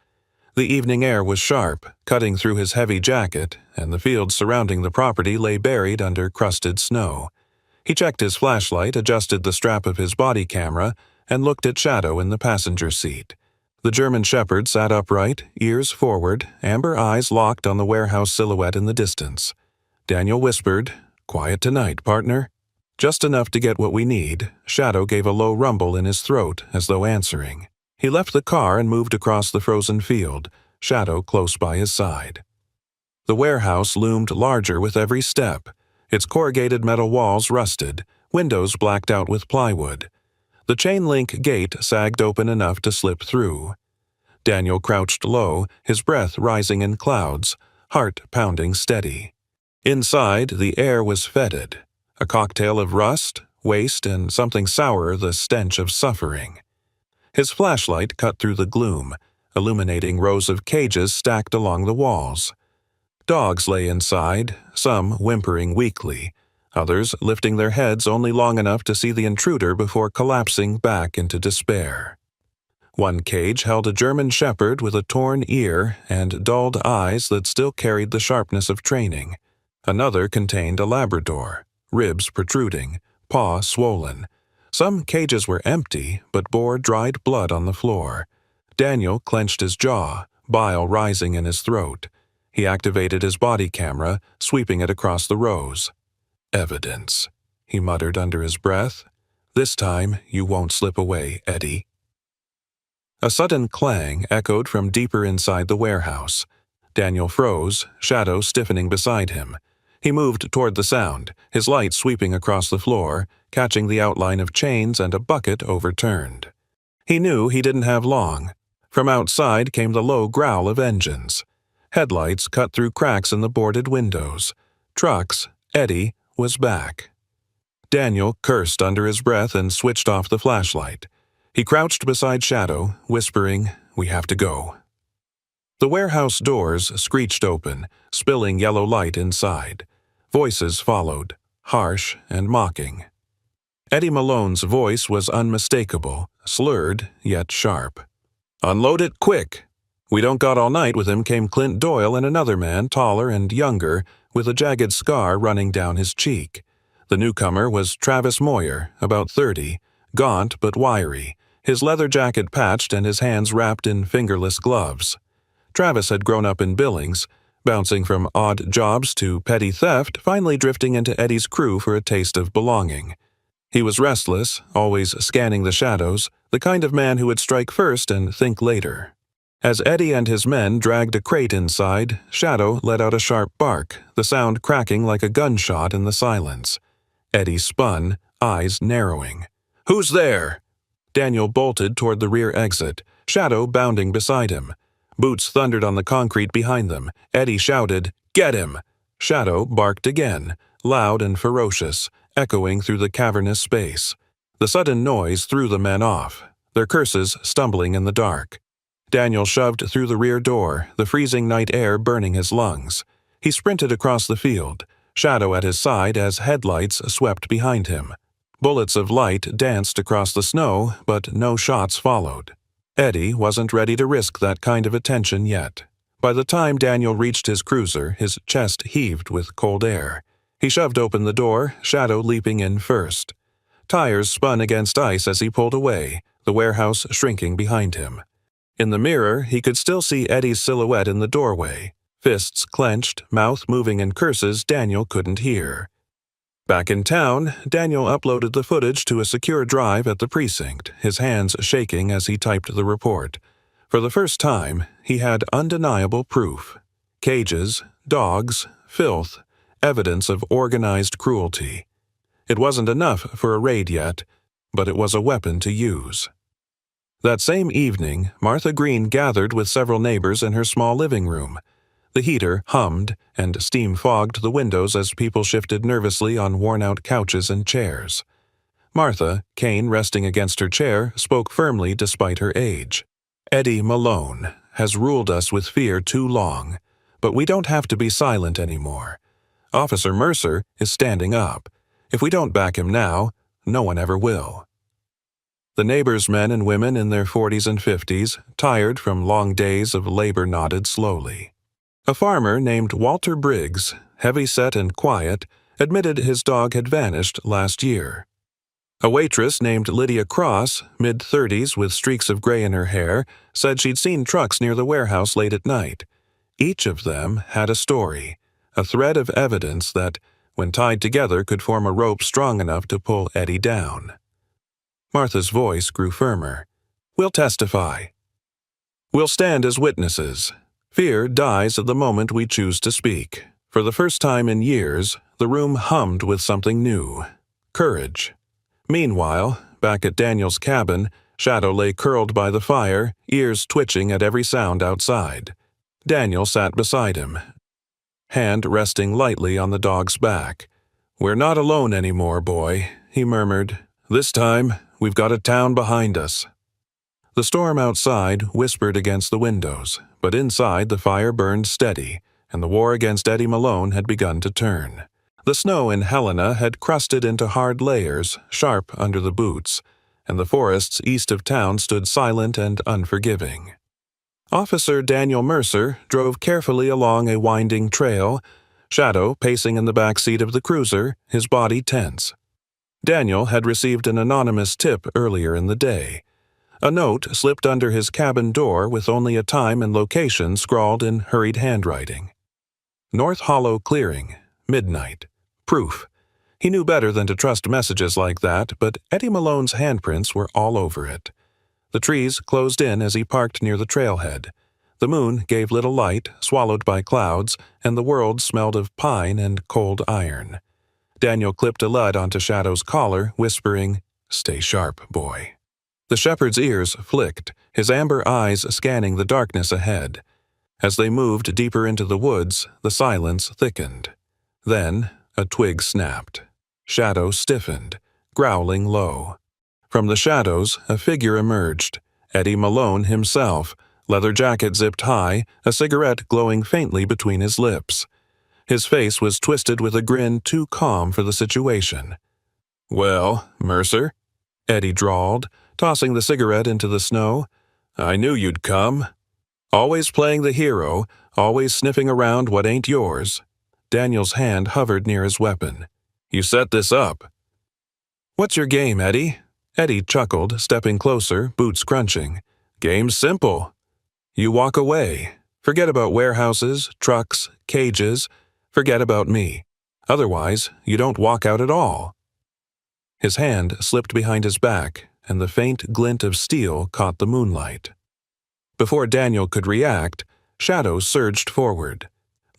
The evening air was sharp, cutting through his heavy jacket, and the fields surrounding the property lay buried under crusted snow. He checked his flashlight, adjusted the strap of his body camera, and looked at Shadow in the passenger seat. The German shepherd sat upright, ears forward, amber eyes locked on the warehouse silhouette in the distance. Daniel whispered, "Quiet tonight, partner." Just enough to get what we need. Shadow gave a low rumble in his throat, as though answering. He left the car and moved across the frozen field, Shadow close by his side. The warehouse loomed larger with every step, its corrugated metal walls rusted, windows blacked out with plywood. The chain-link gate sagged open enough to slip through. Daniel crouched low, his breath rising in clouds, heart pounding steady. Inside, the air was fetid, a cocktail of rust, waste, and something sour, the stench of suffering. His flashlight cut through the gloom, illuminating rows of cages stacked along the walls. Dogs lay inside, some whimpering weakly, others lifting their heads only long enough to see the intruder before collapsing back into despair. One cage held a German shepherd with a torn ear and dulled eyes that still carried the sharpness of training. Another contained a Labrador, ribs protruding, paw swollen. Some cages were empty, but bore dried blood on the floor. Daniel clenched his jaw, bile rising in his throat. He activated his body camera, sweeping it across the rows. "Evidence," he muttered under his breath. This time you won't slip away, Eddie." A sudden clang echoed from deeper inside the warehouse. Daniel froze, Shadow stiffening beside him. He moved toward the sound, his light sweeping across the floor, catching the outline of chains and a bucket overturned. He knew he didn't have long. From outside came the low growl of engines. Headlights cut through cracks in the boarded windows. Trucks, Eddie was back. Daniel cursed under his breath and switched off the flashlight. He crouched beside Shadow, whispering, "We have to go." The warehouse doors screeched open, spilling yellow light inside. Voices followed, harsh and mocking. Eddie Malone's voice was unmistakable, slurred yet sharp. "Unload it quick!" "We don't got all night." With him came Clint Doyle and another man, taller and younger, with a jagged scar running down his cheek. The newcomer was Travis Moyer, about 30, gaunt but wiry, his leather jacket patched and his hands wrapped in fingerless gloves. Travis had grown up in Billings, bouncing from odd jobs to petty theft, finally drifting into Eddie's crew for a taste of belonging. He was restless, always scanning the shadows, the kind of man who would strike first and think later. As Eddie and his men dragged a crate inside, Shadow let out a sharp bark, the sound cracking like a gunshot in the silence. Eddie spun, eyes narrowing. "Who's there?" Daniel bolted toward the rear exit, Shadow bounding beside him. Boots thundered on the concrete behind them. Eddie shouted, "Get him!" Shadow barked again, loud and ferocious, echoing through the cavernous space. The sudden noise threw the men off, their curses stumbling in the dark. Daniel shoved through the rear door, the freezing night air burning his lungs. He sprinted across the field, Shadow at his side as headlights swept behind him. Bullets of light danced across the snow, but no shots followed. Eddie wasn't ready to risk that kind of attention yet. By the time Daniel reached his cruiser, his chest heaved with cold air. He shoved open the door, Shadow leaping in first. Tires spun against ice as he pulled away, the warehouse shrinking behind him. In the mirror, he could still see Eddie's silhouette in the doorway. Fists clenched, mouth moving in curses Daniel couldn't hear. Back in town, Daniel uploaded the footage to a secure drive at the precinct, his hands shaking as he typed the report. For the first time, he had undeniable proof. Cages, dogs, filth, evidence of organized cruelty. It wasn't enough for a raid yet, but it was a weapon to use. That same evening, Martha Green gathered with several neighbors in her small living room. The heater hummed, and steam fogged the windows as people shifted nervously on worn-out couches and chairs. Martha, cane resting against her chair, spoke firmly despite her age. "Eddie Malone has ruled us with fear too long, but we don't have to be silent anymore. Officer Mercer is standing up. If we don't back him now, no one ever will." The neighbors' men and women in their 40s and 50s, tired from long days of labor, nodded slowly. A farmer named Walter Briggs, heavy-set and quiet, admitted his dog had vanished last year. A waitress named Lydia Cross, mid-30s with streaks of gray in her hair, said she'd seen trucks near the warehouse late at night. Each of them had a story, a thread of evidence that, when tied together, could form a rope strong enough to pull Eddie down. Martha's voice grew firmer. "We'll testify. We'll stand as witnesses. Fear dies at the moment we choose to speak." For the first time in years, the room hummed with something new. Courage. Meanwhile, back at Daniel's cabin, Shadow lay curled by the fire, ears twitching at every sound outside. Daniel sat beside him, hand resting lightly on the dog's back. "We're not alone anymore, boy," he murmured. "This time, we've got a town behind us." The storm outside whispered against the windows, but inside the fire burned steady, and the war against Eddie Malone had begun to turn. The snow in Helena had crusted into hard layers, sharp under the boots, and the forests east of town stood silent and unforgiving. Officer Daniel Mercer drove carefully along a winding trail, Shadow pacing in the back seat of the cruiser, his body tense. Daniel had received an anonymous tip earlier in the day. A note slipped under his cabin door with only a time and location scrawled in hurried handwriting. North Hollow Clearing, midnight. Proof. He knew better than to trust messages like that, but Eddie Malone's handprints were all over it. The trees closed in as he parked near the trailhead. The moon gave little light, swallowed by clouds, and the world smelled of pine and cold iron. Daniel clipped a lead onto Shadow's collar, whispering, "Stay sharp, boy." The shepherd's ears flicked, his amber eyes scanning the darkness ahead. As they moved deeper into the woods, the silence thickened. Then, a twig snapped. Shadow stiffened, growling low. From the shadows, a figure emerged. Eddie Malone himself, leather jacket zipped high, a cigarette glowing faintly between his lips. His face was twisted with a grin too calm for the situation. "Well, Mercer," Eddie drawled, tossing the cigarette into the snow. "I knew you'd come. Always playing the hero, always sniffing around what ain't yours." Daniel's hand hovered near his weapon. "You set this up." "What's your game, Eddie?" Eddie chuckled, stepping closer, boots crunching. "Game's simple. You walk away. Forget about warehouses, trucks, cages. Forget about me. Otherwise, you don't walk out at all." His hand slipped behind his back, and the faint glint of steel caught the moonlight. Before Daniel could react, Shadow surged forward.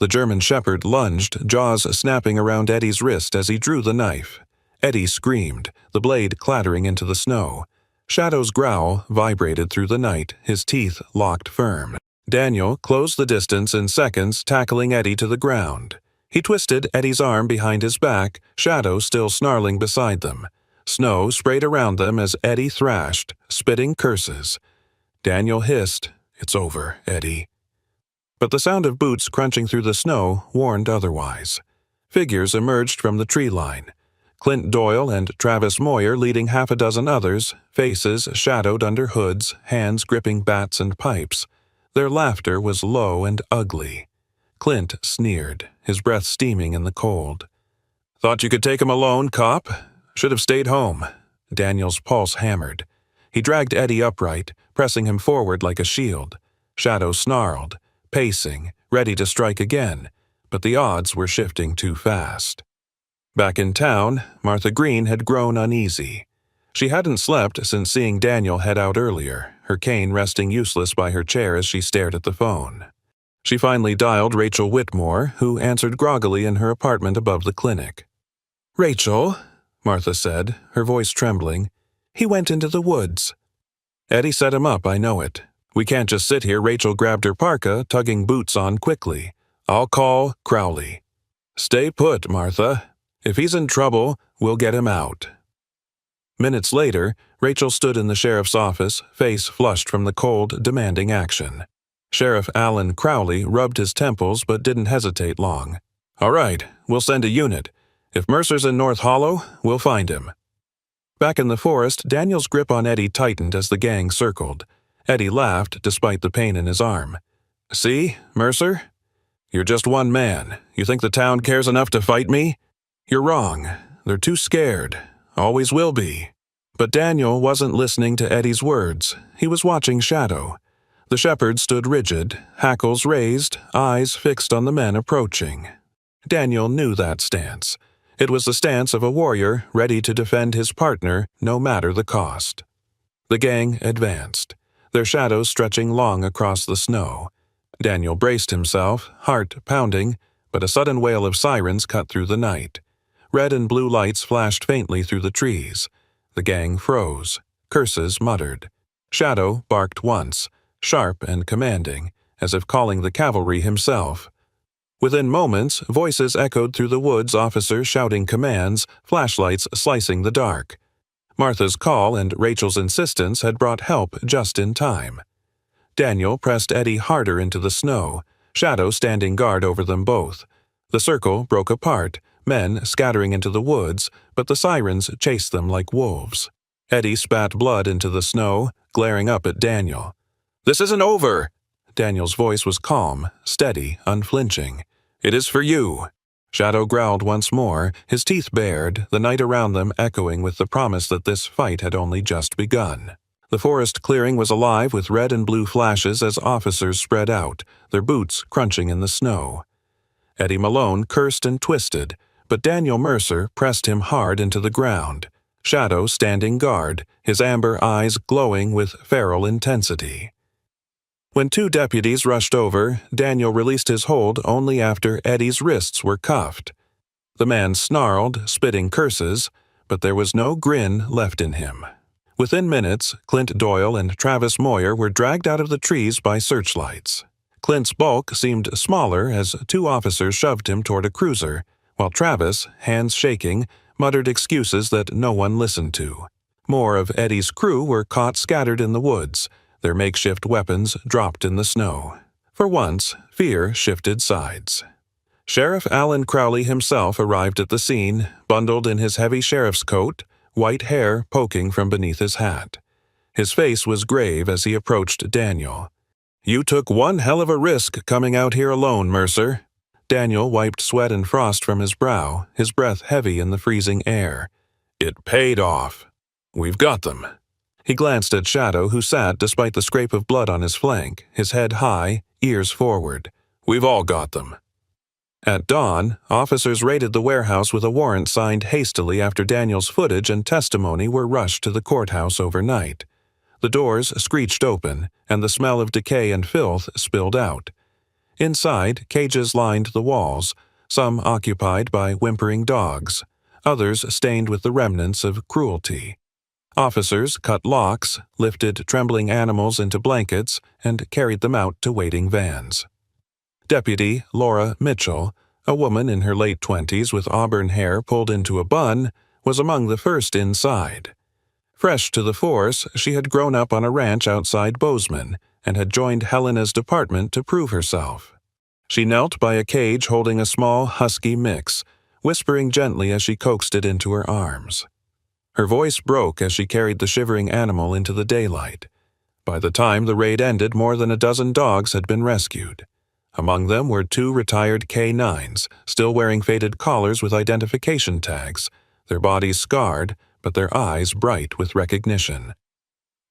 The German shepherd lunged, jaws snapping around Eddie's wrist as he drew the knife. Eddie screamed, the blade clattering into the snow. Shadow's growl vibrated through the night, his teeth locked firm. Daniel closed the distance in seconds, tackling Eddie to the ground. He twisted Eddie's arm behind his back, Shadow still snarling beside them. Snow sprayed around them as Eddie thrashed, spitting curses. Daniel hissed, "It's over, Eddie." But the sound of boots crunching through the snow warned otherwise. Figures emerged from the tree line. Clint Doyle and Travis Moyer leading half a dozen others, faces shadowed under hoods, hands gripping bats and pipes. Their laughter was low and ugly. Clint sneered, his breath steaming in the cold. "Thought you could take him alone, cop? Should have stayed home." Daniel's pulse hammered. He dragged Eddie upright, pressing him forward like a shield. Shadow snarled, pacing, ready to strike again, but the odds were shifting too fast. Back in town, Martha Green had grown uneasy. She hadn't slept since seeing Daniel head out earlier, her cane resting useless by her chair as she stared at the phone. She finally dialed Rachel Whitmore, who answered groggily in her apartment above the clinic. "Rachel," Martha said, her voice trembling, "he went into the woods." "Eddie set him up, I know it. We can't just sit here." Rachel grabbed her parka, tugging boots on quickly. "I'll call Crowley." "Stay put, Martha. If he's in trouble, we'll get him out." Minutes later, Rachel stood in the sheriff's office, face flushed from the cold, demanding action. Sheriff Alan Crowley rubbed his temples but didn't hesitate long. "All right, we'll send a unit. If Mercer's in North Hollow, we'll find him." Back in the forest, Daniel's grip on Eddie tightened as the gang circled. Eddie laughed despite the pain in his arm. "See, Mercer? You're just one man. You think the town cares enough to fight me? You're wrong. They're too scared. Always will be." But Daniel wasn't listening to Eddie's words. He was watching Shadow. The shepherd stood rigid, hackles raised, eyes fixed on the men approaching. Daniel knew that stance. It was the stance of a warrior ready to defend his partner no matter the cost. The gang advanced, their shadows stretching long across the snow. Daniel braced himself, heart pounding, but a sudden wail of sirens cut through the night. Red and blue lights flashed faintly through the trees. The gang froze, curses muttered. Shadow barked once, sharp and commanding, as if calling the cavalry himself. Within moments, voices echoed through the woods, officers shouting commands, flashlights slicing the dark. Martha's call and Rachel's insistence had brought help just in time. Daniel pressed Eddie harder into the snow, Shadow standing guard over them both. The circle broke apart, men scattering into the woods, but the sirens chased them like wolves. Eddie spat blood into the snow, glaring up at Daniel. "This isn't over!" Daniel's voice was calm, steady, unflinching. "It is for you." Shadow growled once more, his teeth bared, the night around them echoing with the promise that this fight had only just begun. The forest clearing was alive with red and blue flashes as officers spread out, their boots crunching in the snow. Eddie Malone cursed and twisted, but Daniel Mercer pressed him hard into the ground, Shadow standing guard, his amber eyes glowing with feral intensity. When 2 deputies rushed over, Daniel released his hold only after Eddie's wrists were cuffed. The man snarled, spitting curses, but there was no grin left in him. Within minutes, Clint Doyle and Travis Moyer were dragged out of the trees by searchlights. Clint's bulk seemed smaller as 2 officers shoved him toward a cruiser, while Travis, hands shaking, muttered excuses that no one listened to. More of Eddie's crew were caught scattered in the woods, their makeshift weapons dropped in the snow. For once, fear shifted sides. Sheriff Alan Crowley himself arrived at the scene, bundled in his heavy sheriff's coat, white hair poking from beneath his hat. His face was grave as he approached Daniel. "You took one hell of a risk coming out here alone, Mercer." Daniel wiped sweat and frost from his brow, his breath heavy in the freezing air. "It paid off. We've got them." He glanced at Shadow, who sat despite the scrape of blood on his flank, his head high, ears forward. "We've all got them." At dawn, officers raided the warehouse with a warrant signed hastily after Daniel's footage and testimony were rushed to the courthouse overnight. The doors screeched open, and the smell of decay and filth spilled out. Inside, cages lined the walls, some occupied by whimpering dogs, others stained with the remnants of cruelty. Officers cut locks, lifted trembling animals into blankets, and carried them out to waiting vans. Deputy Laura Mitchell, a woman in her late 20s with auburn hair pulled into a bun, was among the first inside. Fresh to the force, she had grown up on a ranch outside Bozeman and had joined Helena's department to prove herself. She knelt by a cage holding a small husky mix, whispering gently as she coaxed it into her arms. Her voice broke as she carried the shivering animal into the daylight. By the time the raid ended, more than a dozen dogs had been rescued. Among them were 2 retired K9s, still wearing faded collars with identification tags, their bodies scarred, but their eyes bright with recognition.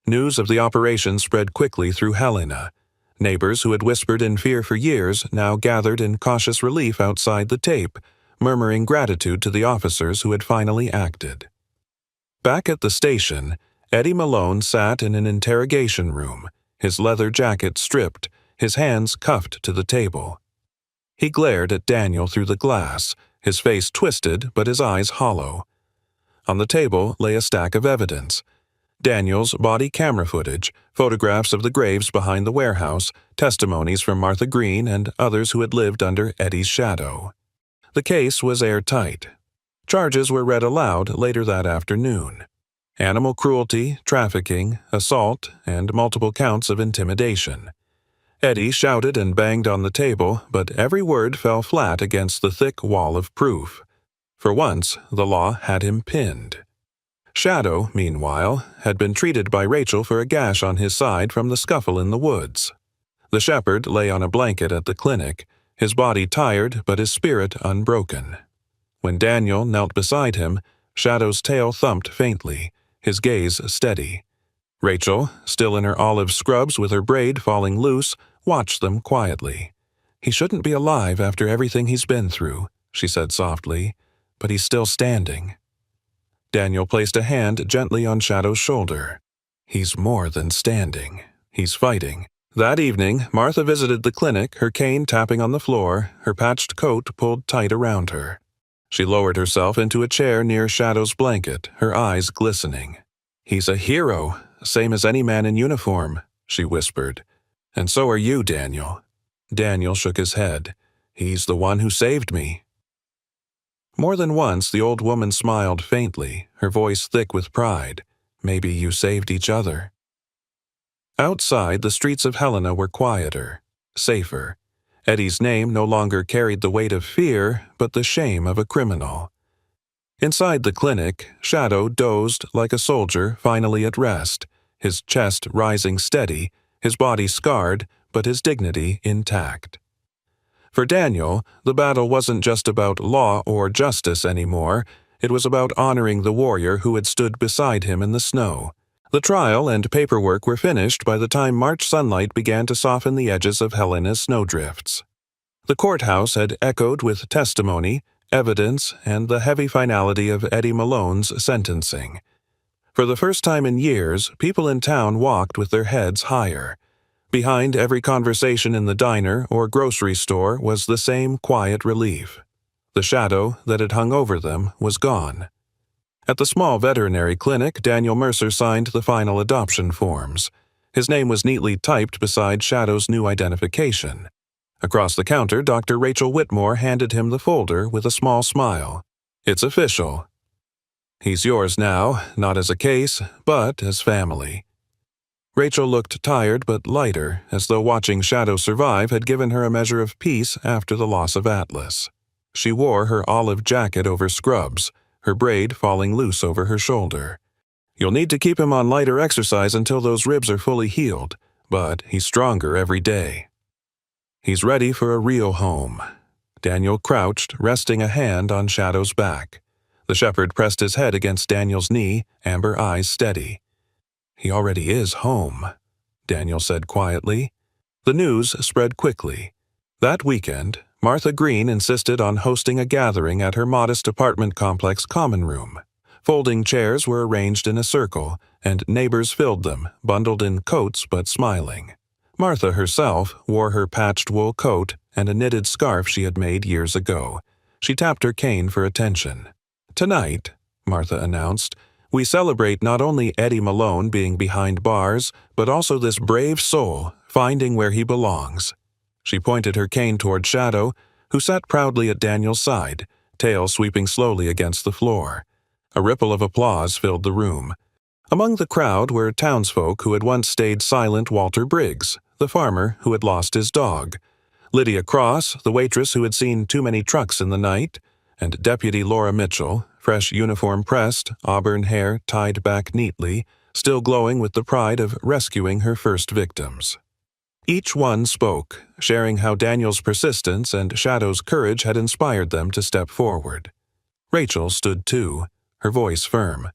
News of the operation spread quickly through Helena. Neighbors who had whispered in fear for years now gathered in cautious relief outside the tape, murmuring gratitude to the officers who had finally acted. Back at the station, Eddie Malone sat in an interrogation room, his leather jacket stripped, his hands cuffed to the table. He glared at Daniel through the glass, his face twisted but his eyes hollow. On the table lay a stack of evidence. Daniel's body camera footage, photographs of the graves behind the warehouse, testimonies from Martha Green and others who had lived under Eddie's shadow. The case was airtight. Charges were read aloud later that afternoon. Animal cruelty, trafficking, assault, and multiple counts of intimidation. Eddie shouted and banged on the table, but every word fell flat against the thick wall of proof. For once, the law had him pinned. Shadow, meanwhile, had been treated by Rachel for a gash on his side from the scuffle in the woods. The shepherd lay on a blanket at the clinic, his body tired but his spirit unbroken. When Daniel knelt beside him, Shadow's tail thumped faintly, his gaze steady. Rachel, still in her olive scrubs with her braid falling loose, watched them quietly. "He shouldn't be alive after everything he's been through," she said softly, "but he's still standing." Daniel placed a hand gently on Shadow's shoulder. "He's more than standing. He's fighting." That evening, Martha visited the clinic, her cane tapping on the floor, her patched coat pulled tight around her. She lowered herself into a chair near Shadow's blanket, her eyes glistening. "He's a hero, same as any man in uniform," she whispered. "And so are you, Daniel." Daniel shook his head. "He's the one who saved me." More than once, the old woman smiled faintly, her voice thick with pride. "Maybe you saved each other." Outside, the streets of Helena were quieter, safer. Eddie's name no longer carried the weight of fear, but the shame of a criminal. Inside the clinic, Shadow dozed like a soldier finally at rest, his chest rising steady, his body scarred, but his dignity intact. For Daniel, the battle wasn't just about law or justice anymore, it was about honoring the warrior who had stood beside him in the snow. The trial and paperwork were finished by the time March sunlight began to soften the edges of Helena's snowdrifts. The courthouse had echoed with testimony, evidence, and the heavy finality of Eddie Malone's sentencing. For the first time in years, people in town walked with their heads higher. Behind every conversation in the diner or grocery store was the same quiet relief. The shadow that had hung over them was gone. At the small veterinary clinic, Daniel Mercer signed the final adoption forms. His name was neatly typed beside Shadow's new identification. Across the counter, Dr. Rachel Whitmore handed him the folder with a small smile. "It's official. He's yours now, not as a case, but as family." Rachel looked tired but lighter, as though watching Shadow survive had given her a measure of peace after the loss of Atlas. She wore her olive jacket over scrubs, her braid falling loose over her shoulder. "You'll need to keep him on lighter exercise until those ribs are fully healed, but he's stronger every day. He's ready for a real home." Daniel crouched, resting a hand on Shadow's back. The shepherd pressed his head against Daniel's knee, amber eyes steady. "He already is home," Daniel said quietly. The news spread quickly. That weekend, Martha Green insisted on hosting a gathering at her modest apartment complex common room. Folding chairs were arranged in a circle, and neighbors filled them, bundled in coats but smiling. Martha herself wore her patched wool coat and a knitted scarf she had made years ago. She tapped her cane for attention. "Tonight," Martha announced, "we celebrate not only Eddie Malone being behind bars, but also this brave soul finding where he belongs." She pointed her cane toward Shadow, who sat proudly at Daniel's side, tail sweeping slowly against the floor. A ripple of applause filled the room. Among the crowd were townsfolk who had once stayed silent Walter Briggs, the farmer who had lost his dog, Lydia Cross, the waitress who had seen too many trucks in the night, and Deputy Laura Mitchell, fresh uniform pressed, auburn hair tied back neatly, still glowing with the pride of rescuing her first victims. Each one spoke, sharing how Daniel's persistence and Shadow's courage had inspired them to step forward. Rachel stood too, her voice firm.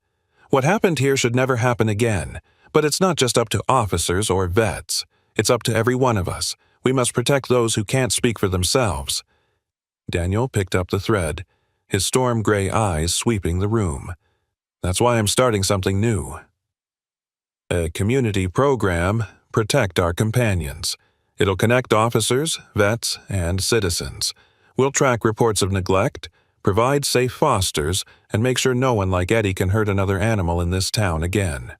"What happened here should never happen again, but it's not just up to officers or vets. It's up to every one of us. We must protect those who can't speak for themselves." Daniel picked up the thread, his storm gray eyes sweeping the room. "That's why I'm starting something new. A community program, Protect Our Companions. It'll connect officers, vets, and citizens. We'll track reports of neglect, provide safe fosters, and make sure no one like Eddie can hurt another animal in this town again."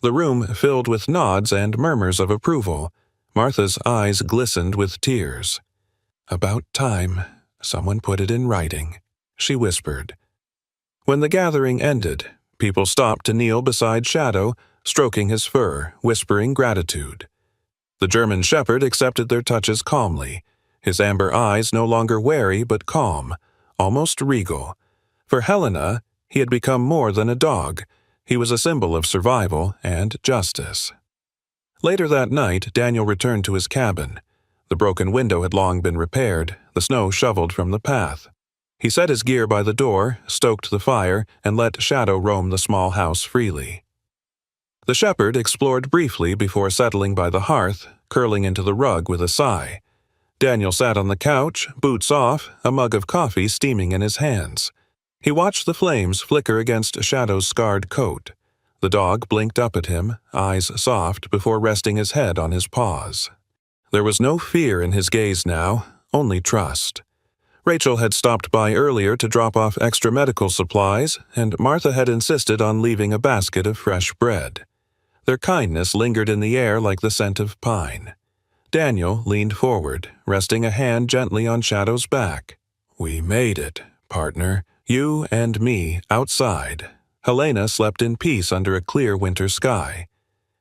The room filled with nods and murmurs of approval. Martha's eyes glistened with tears. "About time someone put it in writing," she whispered. When the gathering ended, people stopped to kneel beside Shadow, stroking his fur, whispering gratitude. The German shepherd accepted their touches calmly, his amber eyes no longer wary but calm, almost regal. For Helena, he had become more than a dog. He was a symbol of survival and justice. Later that night, Daniel returned to his cabin. The broken window had long been repaired, the snow shoveled from the path. He set his gear by the door, stoked the fire, and let Shadow roam the small house freely. The shepherd explored briefly before settling by the hearth, curling into the rug with a sigh. Daniel sat on the couch, boots off, a mug of coffee steaming in his hands. He watched the flames flicker against Shadow's scarred coat. The dog blinked up at him, eyes soft, before resting his head on his paws. There was no fear in his gaze now, only trust. Rachel had stopped by earlier to drop off extra medical supplies, and Martha had insisted on leaving a basket of fresh bread. Their kindness lingered in the air like the scent of pine. Daniel leaned forward, resting a hand gently on Shadow's back. "We made it, partner, you and me outside." Helena slept in peace under a clear winter sky.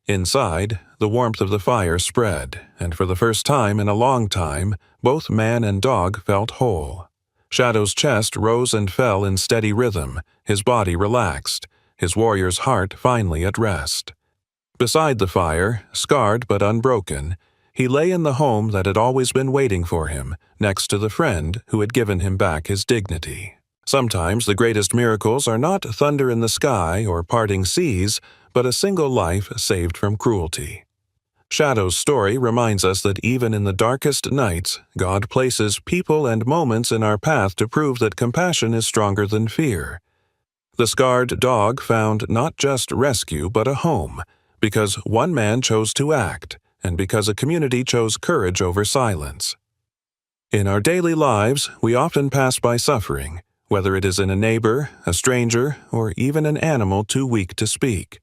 Inside, the warmth of the fire spread, and for the first time in a long time, both man and dog felt whole. Shadow's chest rose and fell in steady rhythm, his body relaxed, his warrior's heart finally at rest. Beside the fire, scarred but unbroken, he lay in the home that had always been waiting for him, next to the friend who had given him back his dignity. Sometimes the greatest miracles are not thunder in the sky or parting seas, but a single life saved from cruelty. Shadow's story reminds us that even in the darkest nights, God places people and moments in our path to prove that compassion is stronger than fear. The scarred dog found not just rescue but a home, because one man chose to act, and because a community chose courage over silence. In our daily lives, we often pass by suffering, whether it is in a neighbor, a stranger, or even an animal too weak to speak.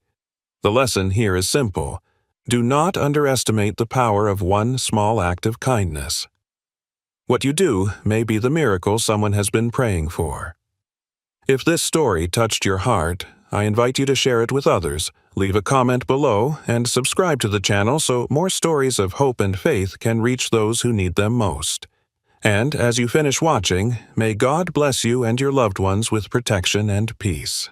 The lesson here is simple. Do not underestimate the power of one small act of kindness. What you do may be the miracle someone has been praying for. If this story touched your heart, I invite you to share it with others, leave a comment below, and subscribe to the channel so more stories of hope and faith can reach those who need them most. And as you finish watching, may God bless you and your loved ones with protection and peace.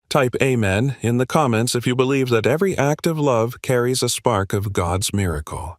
Type Amen in the comments if you believe that every act of love carries a spark of God's miracle.